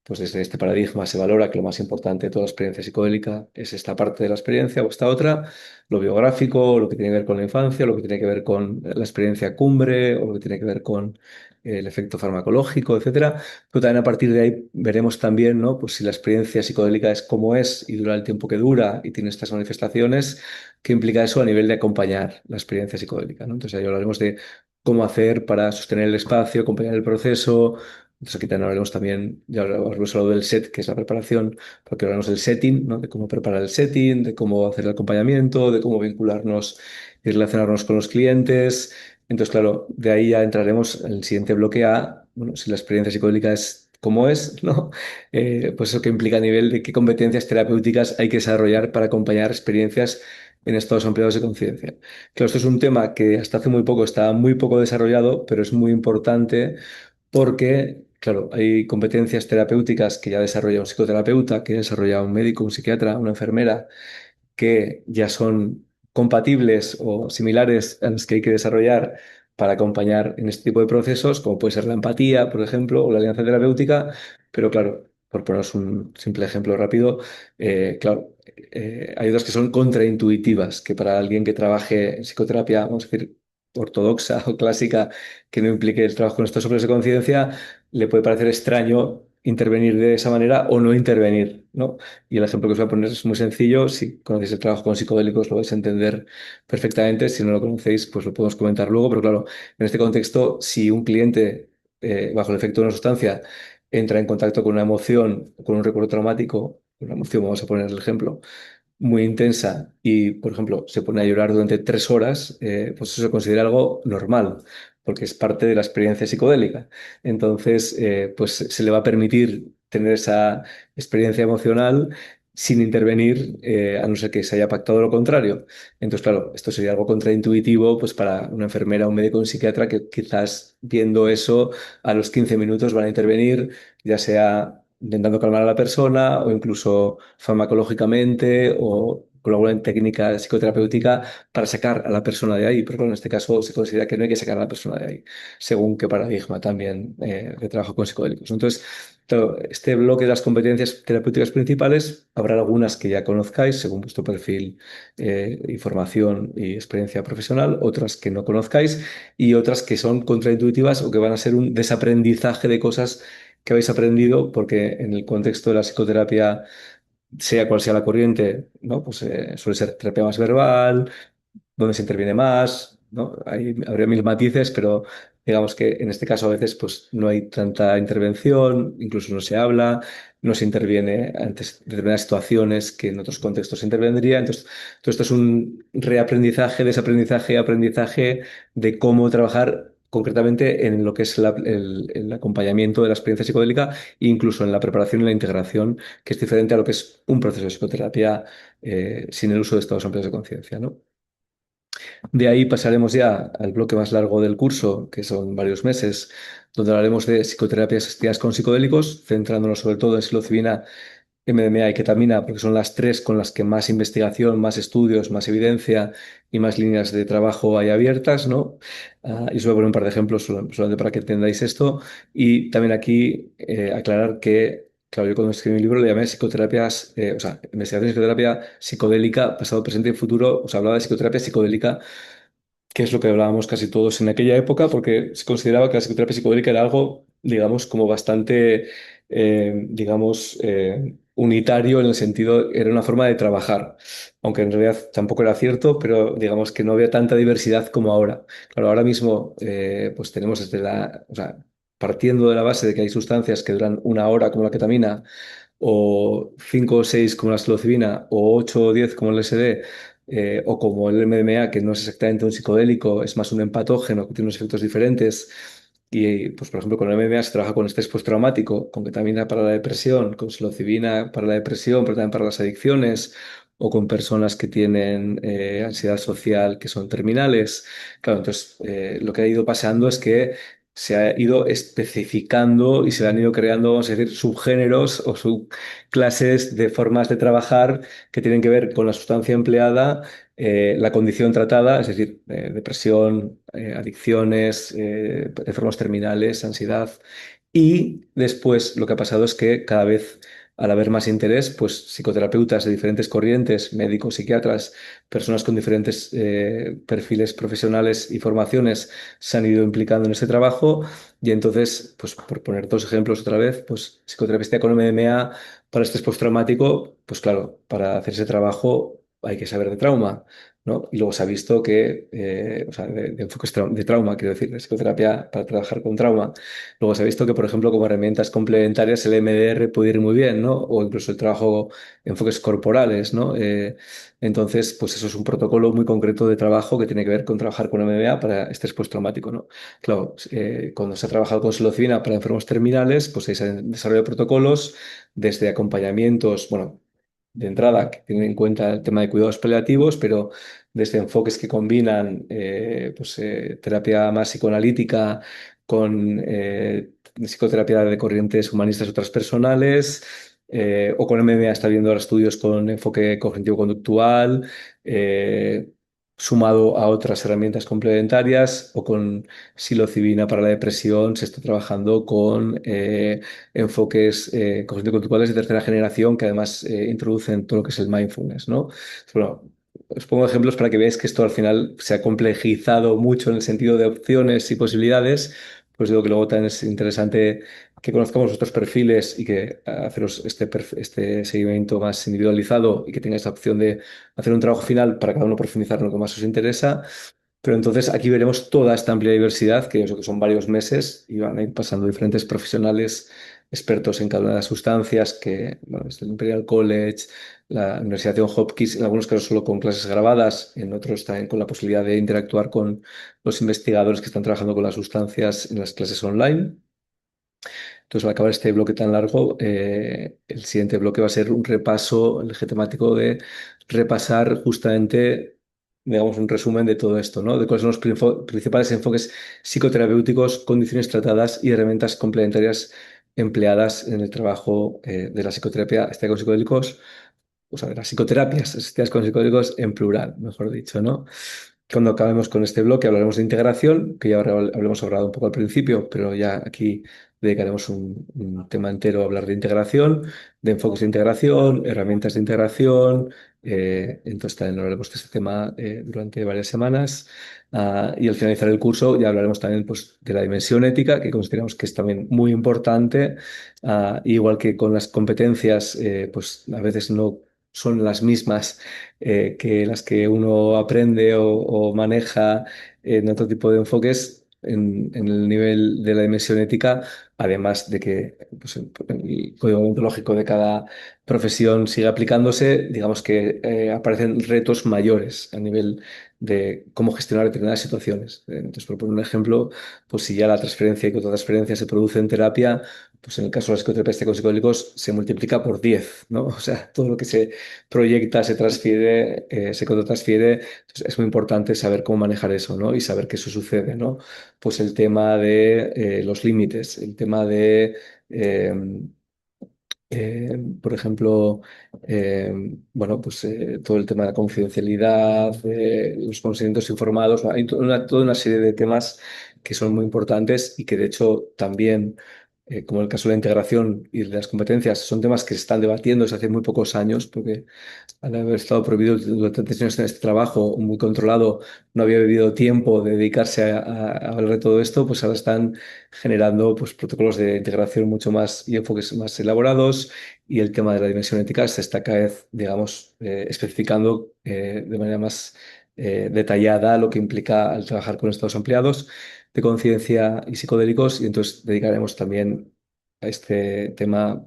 pues desde este paradigma se valora que lo más importante de toda experiencia psicodélica es esta parte de la experiencia o esta otra, lo biográfico, lo que tiene que ver con la infancia, lo que tiene que ver con la experiencia cumbre, o lo que tiene que ver con el efecto farmacológico, etcétera. Pero también a partir de ahí veremos también, ¿no? Pues si la experiencia psicodélica es como es y dura el tiempo que dura y tiene estas manifestaciones, ¿qué implica eso a nivel de acompañar la experiencia psicodélica, ¿no? Entonces ahí hablaremos de cómo hacer para sostener el espacio, acompañar el proceso. Entonces aquí también hablaremos también, ya hablaremos hablado del set, que es la preparación, porque hablaremos del setting, ¿no? De cómo preparar el setting, de cómo hacer el acompañamiento, de cómo vincularnos y relacionarnos con los clientes. Entonces, claro, de ahí ya entraremos en el siguiente bloque a, bueno, si la experiencia psicodélica es como es, ¿no? Pues eso que implica a nivel de qué competencias terapéuticas hay que desarrollar para acompañar experiencias en estados ampliados de conciencia. Claro, esto es un tema que hasta hace muy poco estaba muy poco desarrollado, pero es muy importante porque, claro, hay competencias terapéuticas que ya desarrolla un psicoterapeuta, que desarrolla un médico, un psiquiatra, una enfermera, que ya son compatibles o similares a las que hay que desarrollar para acompañar en este tipo de procesos, como puede ser la empatía, por ejemplo, o la alianza terapéutica, pero claro, por poneros un simple ejemplo rápido, claro, hay otras que son contraintuitivas, que para alguien que trabaje en psicoterapia, vamos a decir, ortodoxa o clásica, que no implique el trabajo con estos sobres de conciencia, le puede parecer extraño intervenir de esa manera o no intervenir, ¿no? Y el ejemplo que os voy a poner es muy sencillo. Si conocéis el trabajo con psicodélicos lo vais a entender perfectamente. Si no lo conocéis, pues lo podemos comentar luego. Pero claro, en este contexto, si un cliente, bajo el efecto de una sustancia, entra en contacto con una emoción, con un recuerdo traumático, una emoción, vamos a poner el ejemplo, muy intensa y, por ejemplo, se pone a llorar durante 3 horas, pues eso se considera algo normal, porque es parte de la experiencia psicodélica. Entonces, pues se le va a permitir tener esa experiencia emocional sin intervenir, a no ser que se haya pactado lo contrario. Entonces, claro, esto sería algo contraintuitivo, pues para una enfermera, un médico, un psiquiatra que quizás viendo eso a los 15 minutos van a intervenir, ya sea intentando calmar a la persona o incluso farmacológicamente o con alguna técnica psicoterapéutica para sacar a la persona de ahí. Pero claro, en este caso se considera que no hay que sacar a la persona de ahí, según qué paradigma también de trabajo con psicodélicos. Entonces, claro, este bloque de las competencias terapéuticas principales, habrá algunas que ya conozcáis según vuestro perfil, información y experiencia profesional, otras que no conozcáis y otras que son contraintuitivas o que van a ser un desaprendizaje de cosas que habéis aprendido, porque en el contexto de la psicoterapia, sea cual sea la corriente, ¿no? Pues suele ser terapia más verbal, donde se interviene más, ¿no? Habría mil matices, pero digamos que en este caso a veces pues no hay tanta intervención, incluso no se habla, no se interviene ante determinadas situaciones que en otros contextos se intervendría. Entonces, todo esto es un reaprendizaje, desaprendizaje, aprendizaje de cómo trabajar concretamente en lo que es el acompañamiento de la experiencia psicodélica, incluso en la preparación y la integración, que es diferente a lo que es un proceso de psicoterapia sin el uso de estados amplios de conciencia, ¿no? De ahí pasaremos ya al bloque más largo del curso, que son varios meses, donde hablaremos de psicoterapias asistidas con psicodélicos, centrándonos sobre todo en psilocibina, MDMA y ketamina, porque son las tres con las que más investigación, más estudios, más evidencia y más líneas de trabajo hay abiertas, ¿no? Y os voy a poner un par de ejemplos solamente para que entendáis esto. Y también aquí aclarar que, claro, yo cuando escribí mi libro le llamé psicoterapias, o sea, investigación de psicoterapia psicodélica, pasado, presente y futuro. Os hablaba de psicoterapia psicodélica, que es lo que hablábamos casi todos en aquella época, porque se consideraba que la psicoterapia psicodélica era algo, digamos, como bastante, digamos, unitario en el sentido, era una forma de trabajar, aunque en realidad tampoco era cierto, pero digamos que no había tanta diversidad como ahora. Claro, ahora mismo, pues tenemos desde o sea, partiendo de la base de que hay sustancias que duran 1 hora, como la ketamina, o 5 o 6 como la psilocibina, o 8 o 10 como el LSD, o como el MDMA, que no es exactamente un psicodélico, es más un empatógeno que tiene unos efectos diferentes. Y, pues, por ejemplo, con el MDMA se trabaja con estrés postraumático, con ketamina para la depresión, con psilocibina para la depresión, pero también para las adicciones, o con personas que tienen ansiedad social que son terminales. Claro, entonces lo que ha ido pasando es que se ha ido especificando y se han ido creando, vamos a decir, subgéneros o subclases de formas de trabajar que tienen que ver con la sustancia empleada, la condición tratada, es decir, depresión, adicciones, enfermos terminales, ansiedad. Y después lo que ha pasado es que cada vez, al haber más interés, pues psicoterapeutas de diferentes corrientes, médicos, psiquiatras, personas con diferentes perfiles profesionales y formaciones se han ido implicando en este trabajo. Y entonces, pues por poner 2 ejemplos otra vez, pues psicoterapia con MDMA para estrés postraumático, pues claro, para hacer ese trabajo hay que saber de trauma, ¿no? Y luego se ha visto que, o sea, de enfoques de trauma, quiero decir, de psicoterapia para trabajar con trauma. Luego se ha visto que, por ejemplo, como herramientas complementarias el MDR puede ir muy bien, ¿no? O incluso el trabajo, enfoques corporales, ¿no? Entonces, pues eso es un protocolo muy concreto de trabajo que tiene que ver con trabajar con MDMA para estrés postraumático, ¿no? Claro, cuando se ha trabajado con psilocibina para enfermos terminales, pues ahí se han desarrollado protocolos desde acompañamientos, bueno, de entrada, que tienen en cuenta el tema de cuidados paliativos, pero desde enfoques que combinan terapia más psicoanalítica con psicoterapia de corrientes humanistas o transpersonales, o con MMA está viendo ahora estudios con enfoque cognitivo-conductual, sumado a otras herramientas complementarias, o con psilocibina para la depresión, se está trabajando con enfoques cognitivo-conductuales de tercera generación que además introducen todo lo que es el mindfulness, ¿no? Bueno, os pongo ejemplos para que veáis que esto al final se ha complejizado mucho en el sentido de opciones y posibilidades. Pues digo que luego también es interesante que conozcamos vuestros perfiles y que haceros este seguimiento más individualizado y que tengáis la opción de hacer un trabajo final para cada uno profundizar en lo que más os interesa. Pero entonces aquí veremos toda esta amplia diversidad, que yo sé que son varios meses, y van a ir pasando diferentes profesionales expertos en cada una de las sustancias, que, bueno, desde el Imperial College, la Universidad de Johns Hopkins, en algunos casos solo con clases grabadas, en otros también con la posibilidad de interactuar con los investigadores que están trabajando con las sustancias en las clases online. Entonces, al acabar este bloque tan largo, el siguiente bloque va a ser un repaso, el eje temático de repasar justamente, digamos, un resumen de todo esto, ¿no? De cuáles son los principales enfoques psicoterapéuticos, condiciones tratadas y herramientas complementarias empleadas en el trabajo de la psicoterapia asistida con psicodélicos, o sea, de las psicoterapias asistidas con psicodélicos en plural, mejor dicho, ¿no? Cuando acabemos con este bloque hablaremos de integración, que ya habremos hablado un poco al principio, pero ya aquí dedicaremos un tema entero a hablar de integración, de enfoques de integración, herramientas de integración. Entonces también hablaremos de este tema durante varias semanas. Y al finalizar el curso ya hablaremos también pues, de la dimensión ética, que consideramos que es también muy importante. Igual que con las competencias, pues a veces no son las mismas que las que uno aprende o maneja en otro tipo de enfoques en el nivel de la dimensión ética, además de que pues, el código ontológico de cada profesión sigue aplicándose, digamos que aparecen retos mayores a nivel de cómo gestionar determinadas situaciones. Entonces, por poner un ejemplo, pues si ya la transferencia y contratransferencia se produce en terapia, pues en el caso de la psicoterapia con psicodélicos se multiplica por 10, ¿no? O sea, todo lo que se proyecta, se transfiere, se contratransfiere. Entonces, es muy importante saber cómo manejar eso, ¿no? Y saber que eso sucede, ¿no? Pues el tema de los límites, el tema de, eh, por ejemplo, bueno, pues todo el tema de la confidencialidad, los consentimientos informados, hay toda una serie de temas que son muy importantes y que de hecho también, como en el caso de la integración y de las competencias, son temas que se están debatiendo desde hace muy pocos años, porque al haber estado prohibido durante tantos años en este trabajo, muy controlado, no había habido tiempo de dedicarse a hablar de todo esto, pues ahora están generando pues, protocolos de integración mucho más y enfoques más elaborados, y el tema de la dimensión ética se está cada vez, digamos, especificando de manera más detallada lo que implica al trabajar con estados ampliados de conciencia y psicodélicos, y entonces dedicaremos también a este tema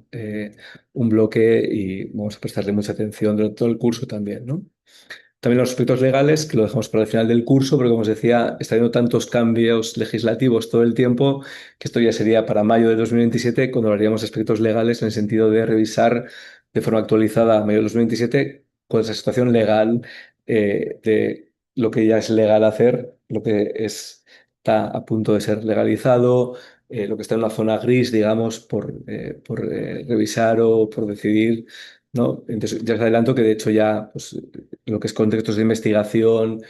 un bloque y vamos a prestarle mucha atención durante todo el curso también, ¿no? También los aspectos legales, que lo dejamos para el final del curso, porque como os decía, está habiendo tantos cambios legislativos todo el tiempo, que esto ya sería para mayo de 2027, cuando hablaríamos de aspectos legales en el sentido de revisar de forma actualizada a mayo de 2027 cuál es la situación legal de lo que ya es legal hacer, lo que está a punto de ser legalizado, lo que está en una zona gris, digamos, por revisar o por decidir, ¿no? Entonces, ya os adelanto que de hecho ya pues, lo que es contextos de investigación,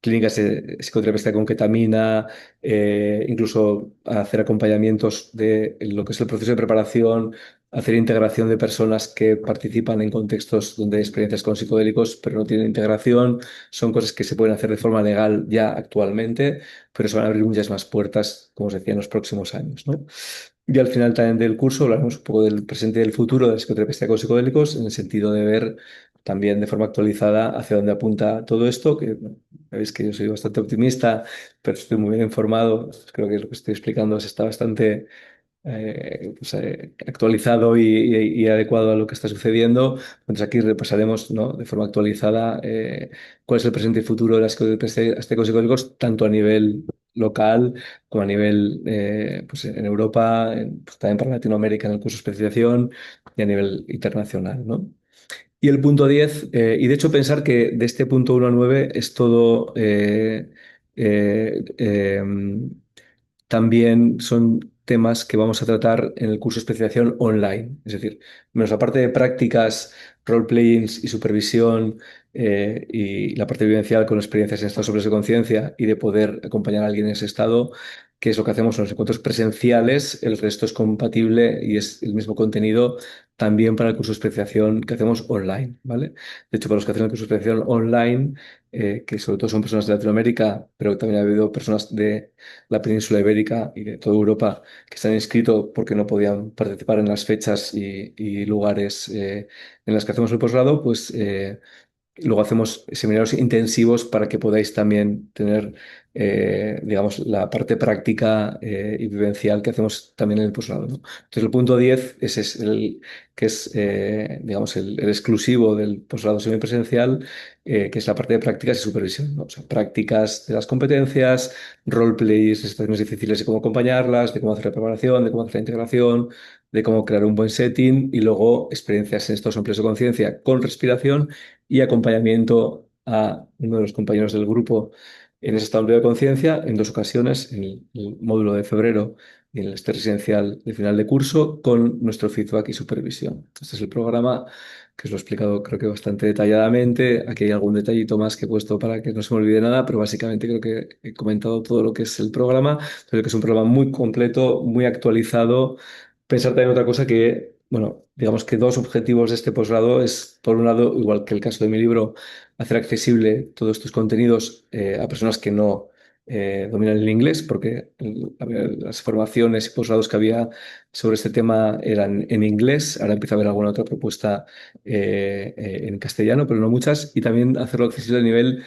clínicas de psicoterapia con ketamina, incluso hacer acompañamientos de lo que es el proceso de preparación, hacer integración de personas que participan en contextos donde hay experiencias con psicodélicos pero no tienen integración, son cosas que se pueden hacer de forma legal ya actualmente, pero se van a abrir muchas más puertas, como os decía, en los próximos años, ¿no? Y al final también del curso hablaremos un poco del presente y del futuro de la psicoterapia con psicodélicos, en el sentido de ver también de forma actualizada hacia dónde apunta todo esto, que bueno, sabéis que yo soy bastante optimista, pero estoy muy bien informado. Creo que lo que estoy explicando está bastante actualizado y adecuado a lo que está sucediendo. Entonces aquí repasaremos, ¿no? De forma actualizada cuál es el presente y futuro de las psicodélicos, tanto a nivel local como a nivel pues en Europa, pues también para Latinoamérica en el curso de especialización y a nivel internacional, ¿no? Y el punto 10 y de hecho pensar que de este punto 1 a 9 es todo, eh, también son temas que vamos a tratar en el curso de especialización online. Es decir, menos la parte de prácticas, role-playings y supervisión y la parte vivencial con experiencias en estados sobres de conciencia y de poder acompañar a alguien en ese estado, que es lo que hacemos en los encuentros presenciales. El resto es compatible y es el mismo contenido también para el curso de especialización que hacemos online, ¿vale? De hecho, para los que hacen el curso de especialización online, que sobre todo son personas de Latinoamérica, pero también ha habido personas de la península ibérica y de toda Europa que se han inscrito porque no podían participar en las fechas y lugares en las que hacemos el posgrado, pues luego hacemos seminarios intensivos para que podáis también tener, digamos, la parte práctica y vivencial que hacemos también en el posgrado, ¿no? Entonces, el punto 10 ese es el que es, digamos, el exclusivo del posgrado semipresencial, que es la parte de prácticas y supervisión, ¿no? O sea, prácticas de las competencias, roleplays, situaciones difíciles y cómo acompañarlas, de cómo hacer la preparación, de cómo hacer la integración, de cómo crear un buen setting y luego experiencias en estos empleos de conciencia con respiración y acompañamiento a uno de los compañeros del grupo en ese estado de conciencia en dos ocasiones, en el módulo de febrero y en el este residencial de final de curso, con nuestro feedback y supervisión. Este es el programa que os lo he explicado creo que bastante detalladamente. Aquí hay algún detallito más que he puesto para que no se me olvide nada, pero básicamente creo que he comentado todo lo que es el programa. Creo que es un programa muy completo, muy actualizado. Pensar también otra cosa que, bueno, digamos que dos objetivos de este posgrado es, por un lado, igual que el caso de mi libro, hacer accesible todos estos contenidos a personas que no dominan el inglés, porque las formaciones y posgrados que había sobre este tema eran en inglés. Ahora empieza a haber alguna otra propuesta en castellano, pero no muchas. Y también hacerlo accesible a nivel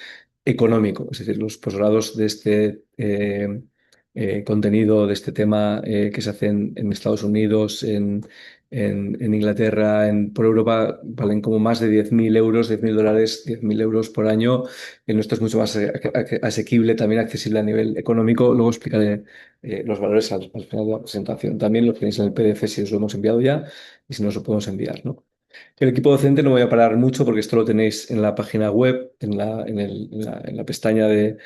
económico, es decir, los posgrados de este contenido, de este tema que se hacen en Estados Unidos, en Inglaterra, por Europa, valen como más de 10.000 euros, 10.000 dólares, 10.000 euros por año. El nuestro es mucho más asequible, también accesible a nivel económico. Luego explicaré los valores al final de la presentación. También lo tenéis en el PDF si os lo hemos enviado ya y si no os lo podemos enviar, ¿no? El equipo docente no voy a parar mucho porque esto lo tenéis en la página web, en la pestaña de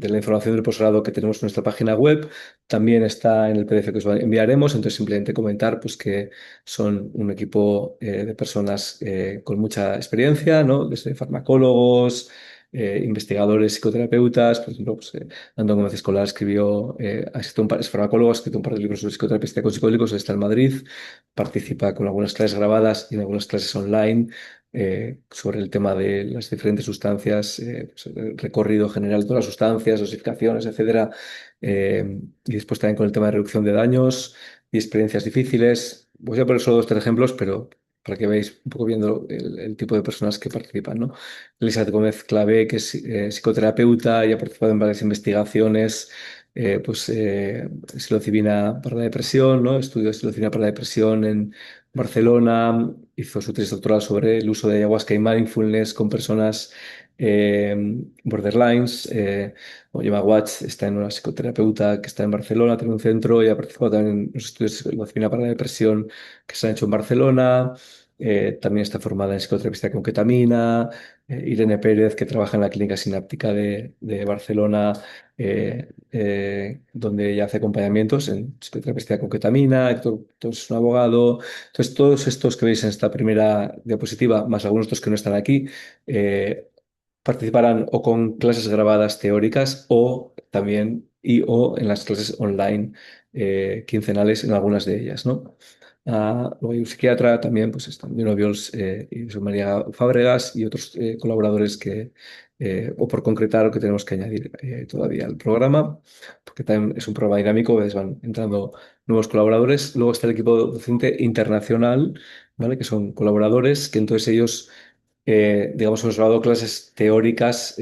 la información del posgrado que tenemos en nuestra página web. También está en el PDF que os enviaremos. Entonces, simplemente comentar pues, que son un equipo de personas con mucha experiencia, ¿no? Desde farmacólogos, investigadores, psicoterapeutas. Por ejemplo, pues, Antón Gómez Escolar escribió, ha escrito es farmacólogo, ha escrito un par de libros sobre psicoterapia con psicodélicos, está en Madrid, participa con algunas clases grabadas y en algunas clases online sobre el tema de las diferentes sustancias, pues, el recorrido general de todas las sustancias, dosificaciones, etcétera. Y después también con el tema de reducción de daños y experiencias difíciles. Voy a poner solo dos, tres ejemplos, pero para que veáis un poco viendo el tipo de personas que participan, ¿no? Elizabeth Gómez Clavé, que es psicoterapeuta y ha participado en varias investigaciones psilocibina para la depresión, ¿no? Estudió psilocibina para la depresión en Barcelona, hizo su tesis doctoral sobre el uso de ayahuasca y mindfulness con personas borderlines. Oyema Watts está en una psicoterapeuta que está en Barcelona, tiene un centro y ha participado también en los estudios de psilocibina para la depresión que se han hecho en Barcelona. También está formada en psicoterapia con ketamina. Irene Pérez, que trabaja en la Clínica Sináptica de Barcelona, donde ella hace acompañamientos en psicoterapia con ketamina. Héctor Tos es un abogado. Entonces, todos estos que veis en esta primera diapositiva, más algunos otros que no están aquí, participarán o con clases grabadas teóricas o también o en las clases online quincenales en algunas de ellas, ¿no? Luego hay un psiquiatra también, pues están Dino Viols y José María Fábregas y otros colaboradores o por concretar, o que tenemos que añadir todavía al programa, porque también es un programa dinámico, a veces van entrando nuevos colaboradores. Luego está el equipo docente internacional, ¿vale? Que son colaboradores, que entonces ellos, digamos, hemos dado clases teóricas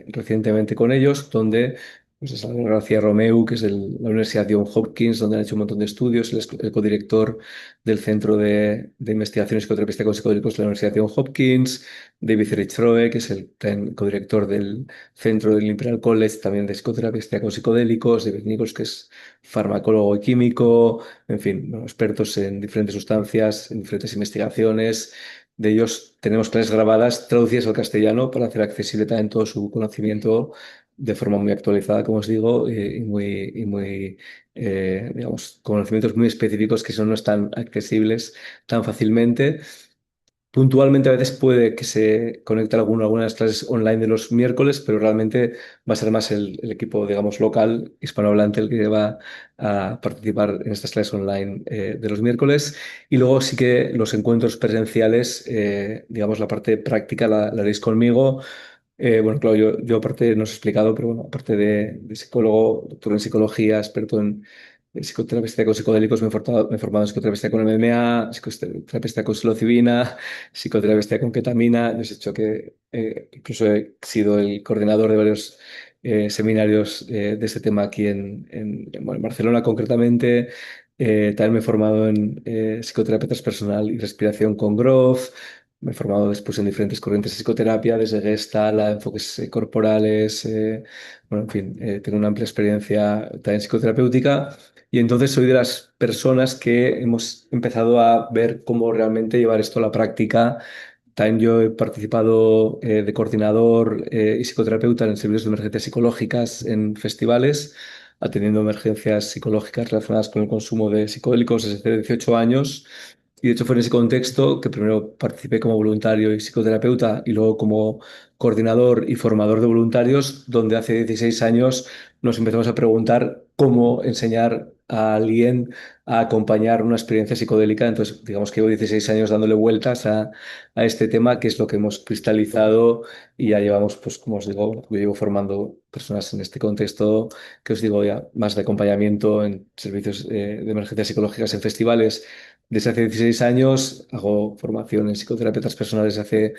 recientemente con ellos, donde pues es García Romeu, que es de la Universidad Johns Hopkins, donde han hecho un montón de estudios, él es el codirector del Centro de Investigación Psicoterapéutica con Psicodélicos de la Universidad Johns Hopkins. David Rich Roe, que es el codirector del Centro del Imperial College, también de Psicoterapia con Psicodélicos. David Nichols, que es farmacólogo y químico, en fin, bueno, expertos en diferentes sustancias, en diferentes investigaciones. de ellos tenemos clases grabadas traducidas al castellano para hacer accesible también todo su conocimiento de forma muy actualizada, como os digo, digamos, conocimientos muy específicos que no están accesibles tan fácilmente. Puntualmente a veces puede que se conecte alguna de las clases online de los miércoles, pero realmente va a ser más el equipo, digamos, local, hispanohablante, el que va a participar en estas clases online de los miércoles. Y luego sí que los encuentros presenciales, digamos, la parte práctica la haréis conmigo. Bueno, claro, yo aparte no os he explicado, pero bueno, aparte de psicólogo, doctor en psicología, experto en psicoterapia con psicodélicos, me he formado en psicoterapia con MMA, psicoterapia con psilocibina, psicoterapia con ketamina. Yo os he hecho que incluso he sido el coordinador de varios seminarios de este tema aquí bueno, en Barcelona concretamente. También me he formado en psicoterapia transpersonal y respiración con Groove. Me he formado después en diferentes corrientes de psicoterapia, desde Gestalt a enfoques corporales. Bueno, en fin, tengo una amplia experiencia también psicoterapéutica y entonces soy de las personas que hemos empezado a ver cómo realmente llevar esto a la práctica. También yo he participado de coordinador y psicoterapeuta en servicios de emergencias psicológicas en festivales, atendiendo emergencias psicológicas relacionadas con el consumo de psicodélicos desde hace 18 años. Y de hecho fue en ese contexto que primero participé como voluntario y psicoterapeuta y luego como coordinador y formador de voluntarios, donde hace 16 años nos empezamos a preguntar cómo enseñar a alguien a acompañar una experiencia psicodélica. Entonces, digamos que llevo 16 años dándole vueltas a este tema, que es lo que hemos cristalizado y ya llevamos, pues como os digo, yo llevo formando personas en este contexto, que os digo ya, más de acompañamiento en servicios de emergencias psicológicas en festivales desde hace 16 años, hago formación en psicoterapeutas personales hace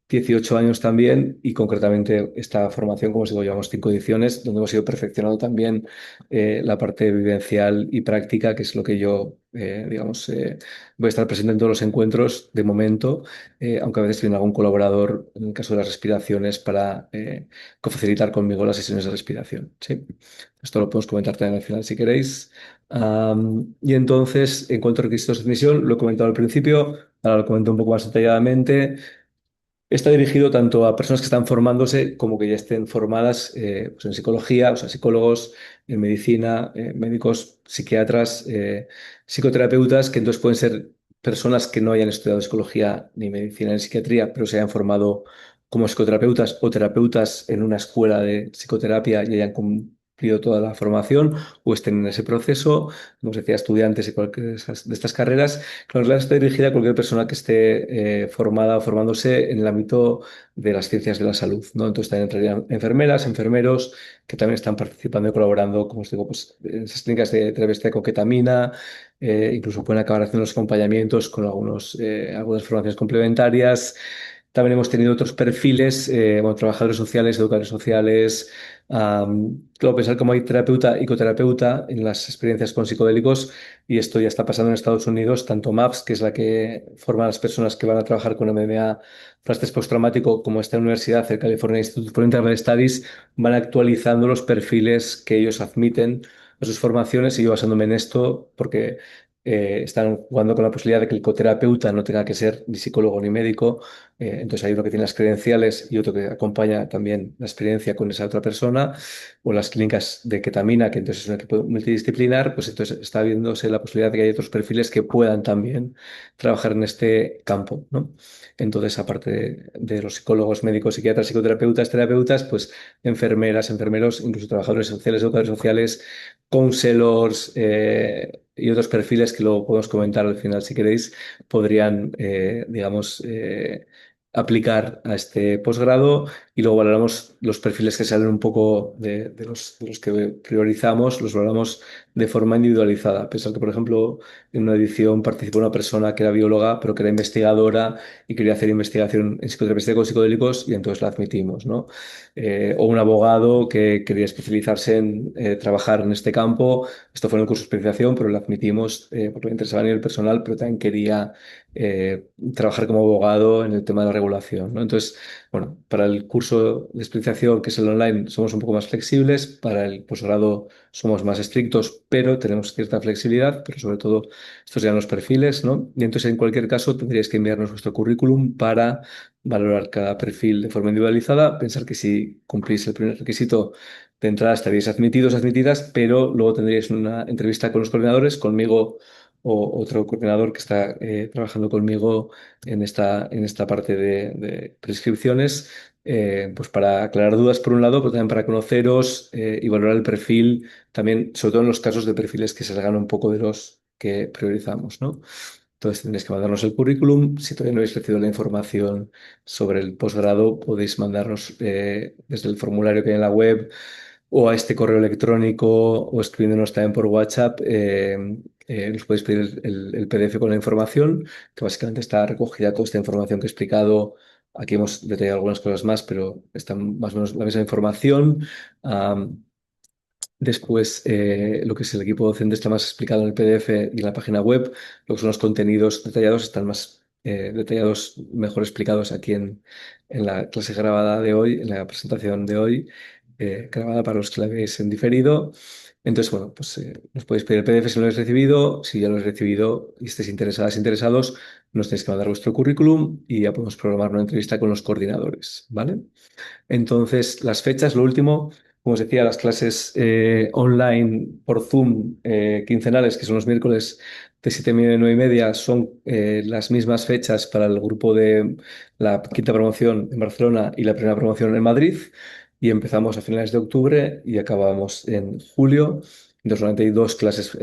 18 años también y concretamente esta formación, como os digo, llevamos 5 ediciones donde hemos ido perfeccionando también la parte vivencial y práctica, que es lo que yo, digamos, voy a estar presente en todos los encuentros de momento, aunque a veces viene algún colaborador en el caso de las respiraciones para cofacilitar conmigo las sesiones de respiración. ¿Sí? Esto lo podemos comentar también al final si queréis. Y entonces, en cuanto a requisitos de admisión, lo he comentado al principio, ahora lo comento un poco más detalladamente. Está dirigido tanto a personas que están formándose como que ya estén formadas pues en psicología, o sea, psicólogos, en medicina, médicos, psiquiatras, psicoterapeutas, que entonces pueden ser personas que no hayan estudiado psicología ni medicina ni psiquiatría, pero se hayan formado como psicoterapeutas o terapeutas en una escuela de psicoterapia y hayan cumplido toda la formación o estén en ese proceso, como os decía, estudiantes y cualquier de estas carreras. Claro, clase está dirigida a cualquier persona que esté formada o formándose en el ámbito de las ciencias de la salud, ¿no? Entonces también entrarían enfermeras, enfermeros, que también están participando y colaborando, como os digo, pues, en esas clínicas de terapia con ketamina, incluso pueden acabar haciendo los acompañamientos con algunas formaciones complementarias. También hemos tenido otros perfiles, bueno, trabajadores sociales, educadores sociales. Claro, pensar como hay terapeuta y coterapeuta en las experiencias con psicodélicos, y esto ya está pasando en Estados Unidos, tanto MAPS, que es la que forma a las personas que van a trabajar con MMA para estrés postraumático, como esta universidad, el California Institute for Interval Studies, van actualizando los perfiles que ellos admiten a sus formaciones, y yo basándome en esto, porque están jugando con la posibilidad de que el coterapeuta no tenga que ser ni psicólogo ni médico. Entonces hay uno que tiene las credenciales y otro que acompaña también la experiencia con esa otra persona, o las clínicas de ketamina, que entonces es un equipo multidisciplinar. Pues entonces está viéndose la posibilidad de que hay otros perfiles que puedan también trabajar en este campo, ¿no? Entonces, aparte de los psicólogos, médicos, psiquiatras, psicoterapeutas, terapeutas, pues enfermeras, enfermeros, incluso trabajadores sociales, educadores sociales, counselors y otros perfiles que luego podemos comentar al final si queréis, podrían, digamos, aplicar a este posgrado. Y luego valoramos los perfiles que salen un poco de los que priorizamos, los valoramos de forma individualizada. Pensar que, por ejemplo, en una edición participó una persona que era bióloga, pero que era investigadora y quería hacer investigación en psicoterapia con psicodélicos, y entonces la admitimos, ¿no? O un abogado que quería especializarse en trabajar en este campo. Esto fue en el curso de especialización, pero lo admitimos porque le interesaba a nivel personal, pero también quería trabajar como abogado en el tema de la regulación, ¿no? Entonces, Bueno, para el curso de especialización, que es el online, somos un poco más flexibles. Para el posgrado somos más estrictos, pero tenemos cierta flexibilidad, pero sobre todo estos serían los perfiles, ¿no? Y entonces, en cualquier caso, tendríais que enviarnos vuestro currículum para valorar cada perfil de forma individualizada. Pensar que si cumplís el primer requisito de entrada estaríais admitidos, admitidas, pero luego tendríais una entrevista con los coordinadores, conmigo o otro coordinador que está trabajando conmigo en esta parte de prescripciones, pues para aclarar dudas por un lado, pero también para conoceros y valorar el perfil, también, sobre todo en los casos de perfiles que se salgan un poco de los que priorizamos, ¿no? Entonces tendréis que mandarnos el currículum. Si todavía no habéis recibido la información sobre el posgrado, podéis mandarnos desde el formulario que hay en la web o a este correo electrónico o escribiéndonos también por WhatsApp. Nos podéis pedir el PDF con la información, que básicamente está recogida toda esta información que he explicado. Aquí hemos detallado algunas cosas más, pero está más o menos la misma información. Am, Después, lo que es el equipo docente está más explicado en el PDF y en la página web. Lo que son los contenidos detallados están más detallados, mejor explicados aquí en la clase grabada de hoy, en la presentación de hoy, grabada para los que la veis en diferido. Entonces, bueno, pues nos podéis pedir el PDF si no lo habéis recibido. Si ya lo habéis recibido y estáis interesadas, interesados, nos tenéis que mandar vuestro currículum y ya podemos programar una entrevista con los coordinadores, ¿vale? Entonces, las fechas, lo último, como os decía, las clases online por Zoom quincenales, que son los miércoles de 7:30 a 9:30, son las mismas fechas para el grupo de la quinta promoción en Barcelona y la primera promoción en Madrid. Y empezamos a finales de octubre y acabamos en julio. Entonces, solamente hay dos clases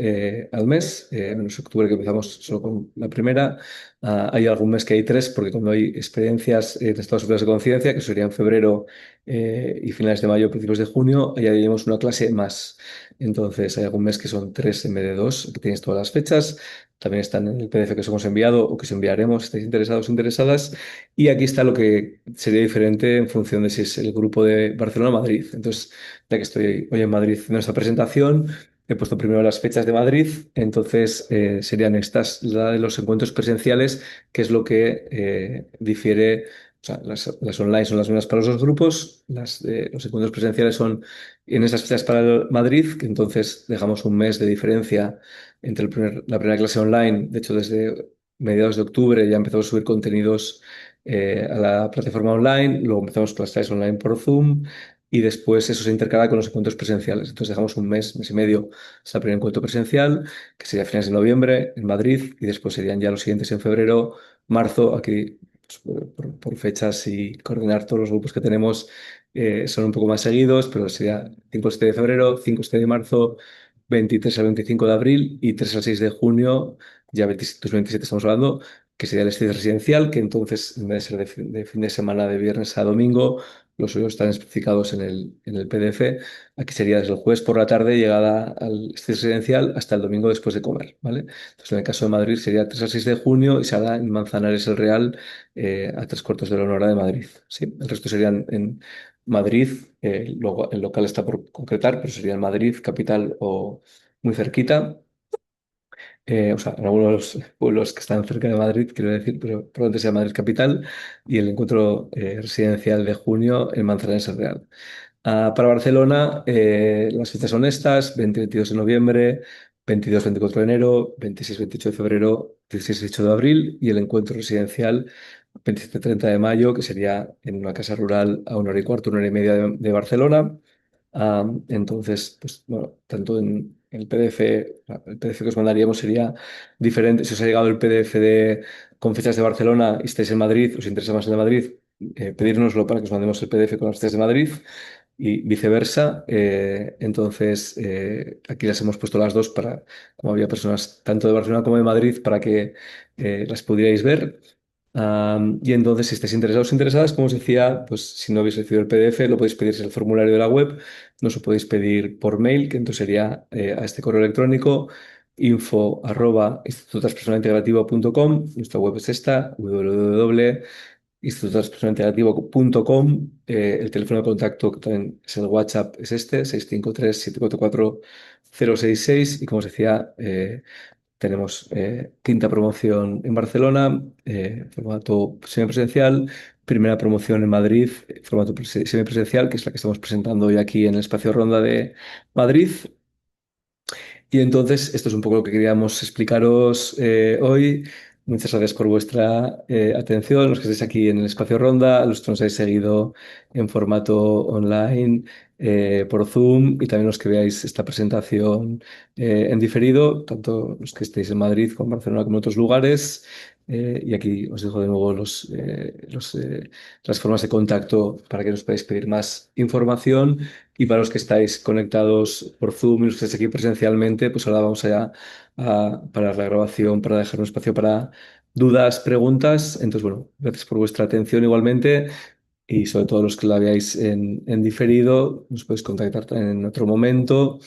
al mes, menos octubre que empezamos solo con la primera. Hay algún mes que hay tres, porque cuando hay experiencias de estados superiores de conciencia, que sería en febrero y finales de mayo, principios de junio, ahí añadimos una clase más. Entonces, hay algún mes que son tres en vez de dos, que tienes todas las fechas. También están en el PDF que os hemos enviado o que os enviaremos si estáis interesados o interesadas. Y aquí está lo que sería diferente en función de si es el grupo de Barcelona o Madrid. Entonces, ya que estoy hoy en Madrid haciendo esta presentación, he puesto primero las fechas de Madrid. Entonces, serían estas, la de los encuentros presenciales, que es lo que difiere. O sea, las online son las mismas para los dos grupos, los encuentros presenciales son en esas fechas para el Madrid, que entonces dejamos un mes de diferencia entre la primera clase online. De hecho, desde mediados de octubre ya empezamos a subir contenidos a la plataforma online, luego empezamos con las clases online por Zoom y después eso se intercala con los encuentros presenciales. Entonces dejamos un mes, mes y medio hasta el primer encuentro presencial, que sería a finales de noviembre en Madrid, y después serían ya los siguientes en febrero, marzo. Aquí pues, por fechas y coordinar todos los grupos que tenemos son un poco más seguidos, pero sería 5 al 7 de febrero, 5 al 7 de marzo, 23 al 25 de abril y 3 al 6 de junio, ya 26 27 estamos hablando, que sería el estudio residencial, que entonces en vez de ser de fin de semana, de viernes a domingo, los horarios están especificados en el PDF. Aquí sería desde el jueves por la tarde, llegada al estudio residencial, hasta el domingo después de comer, ¿vale? Entonces, en el caso de Madrid sería 3 al 6 de junio y se hará en Manzanares el Real a 3 cuartos de la hora de Madrid. ¿Sí? El resto serían en Madrid, luego el local está por concretar, pero sería en Madrid, capital o muy cerquita. O sea, en algunos de los pueblos que están cerca de Madrid, quiero decir, pero probablemente sea Madrid capital, y el encuentro residencial de junio en Manzanares el Real. Para Barcelona, las fechas son estas: 20-22 de noviembre, 22-24 de enero, 26-28 de febrero, 16-18 de abril, y el encuentro residencial 27-30 de mayo, que sería en una casa rural a 1 hora y cuarto, 1 hora y media de Barcelona. Entonces, pues bueno, tanto en el PDF, el PDF que os mandaríamos sería diferente. Si os ha llegado el PDF con fechas de Barcelona y estáis en Madrid, os interesa más el de Madrid, pedírnoslo para que os mandemos el PDF con las fechas de Madrid y viceversa. Entonces, aquí las hemos puesto las dos para, como había personas tanto de Barcelona como de Madrid, para que las pudierais ver. Y entonces, si estáis interesados o interesadas, como os decía, pues si no habéis recibido el PDF, lo podéis pedir en el formulario de la web, nos lo podéis pedir por mail, que entonces sería a este correo electrónico info@institutotranspersonalintegrativo.com. Nuestra web es esta, www.institutotranspersonalintegrativo.com. El teléfono de contacto, que también es el WhatsApp, es este, 653-744-066. Y como os decía, tenemos quinta promoción en Barcelona, formato semipresencial, primera promoción en Madrid, formato semipresencial, que es la que estamos presentando hoy aquí en el Espacio Ronda de Madrid. Y entonces, esto es un poco lo que queríamos explicaros hoy. Muchas gracias por vuestra atención, los que estáis aquí en el Espacio Ronda, los que nos habéis seguido en formato online por Zoom y también los que veáis esta presentación en diferido, tanto los que estéis en Madrid como en Barcelona como en otros lugares. Y aquí os dejo de nuevo las formas de contacto para que nos podáis pedir más información. Y para los que estáis conectados por Zoom y los que estáis aquí presencialmente, pues ahora vamos allá a parar la grabación para dejar un espacio para dudas, preguntas. Entonces, bueno, gracias por vuestra atención igualmente y sobre todo los que la veáis en diferido, nos podéis contactar en otro momento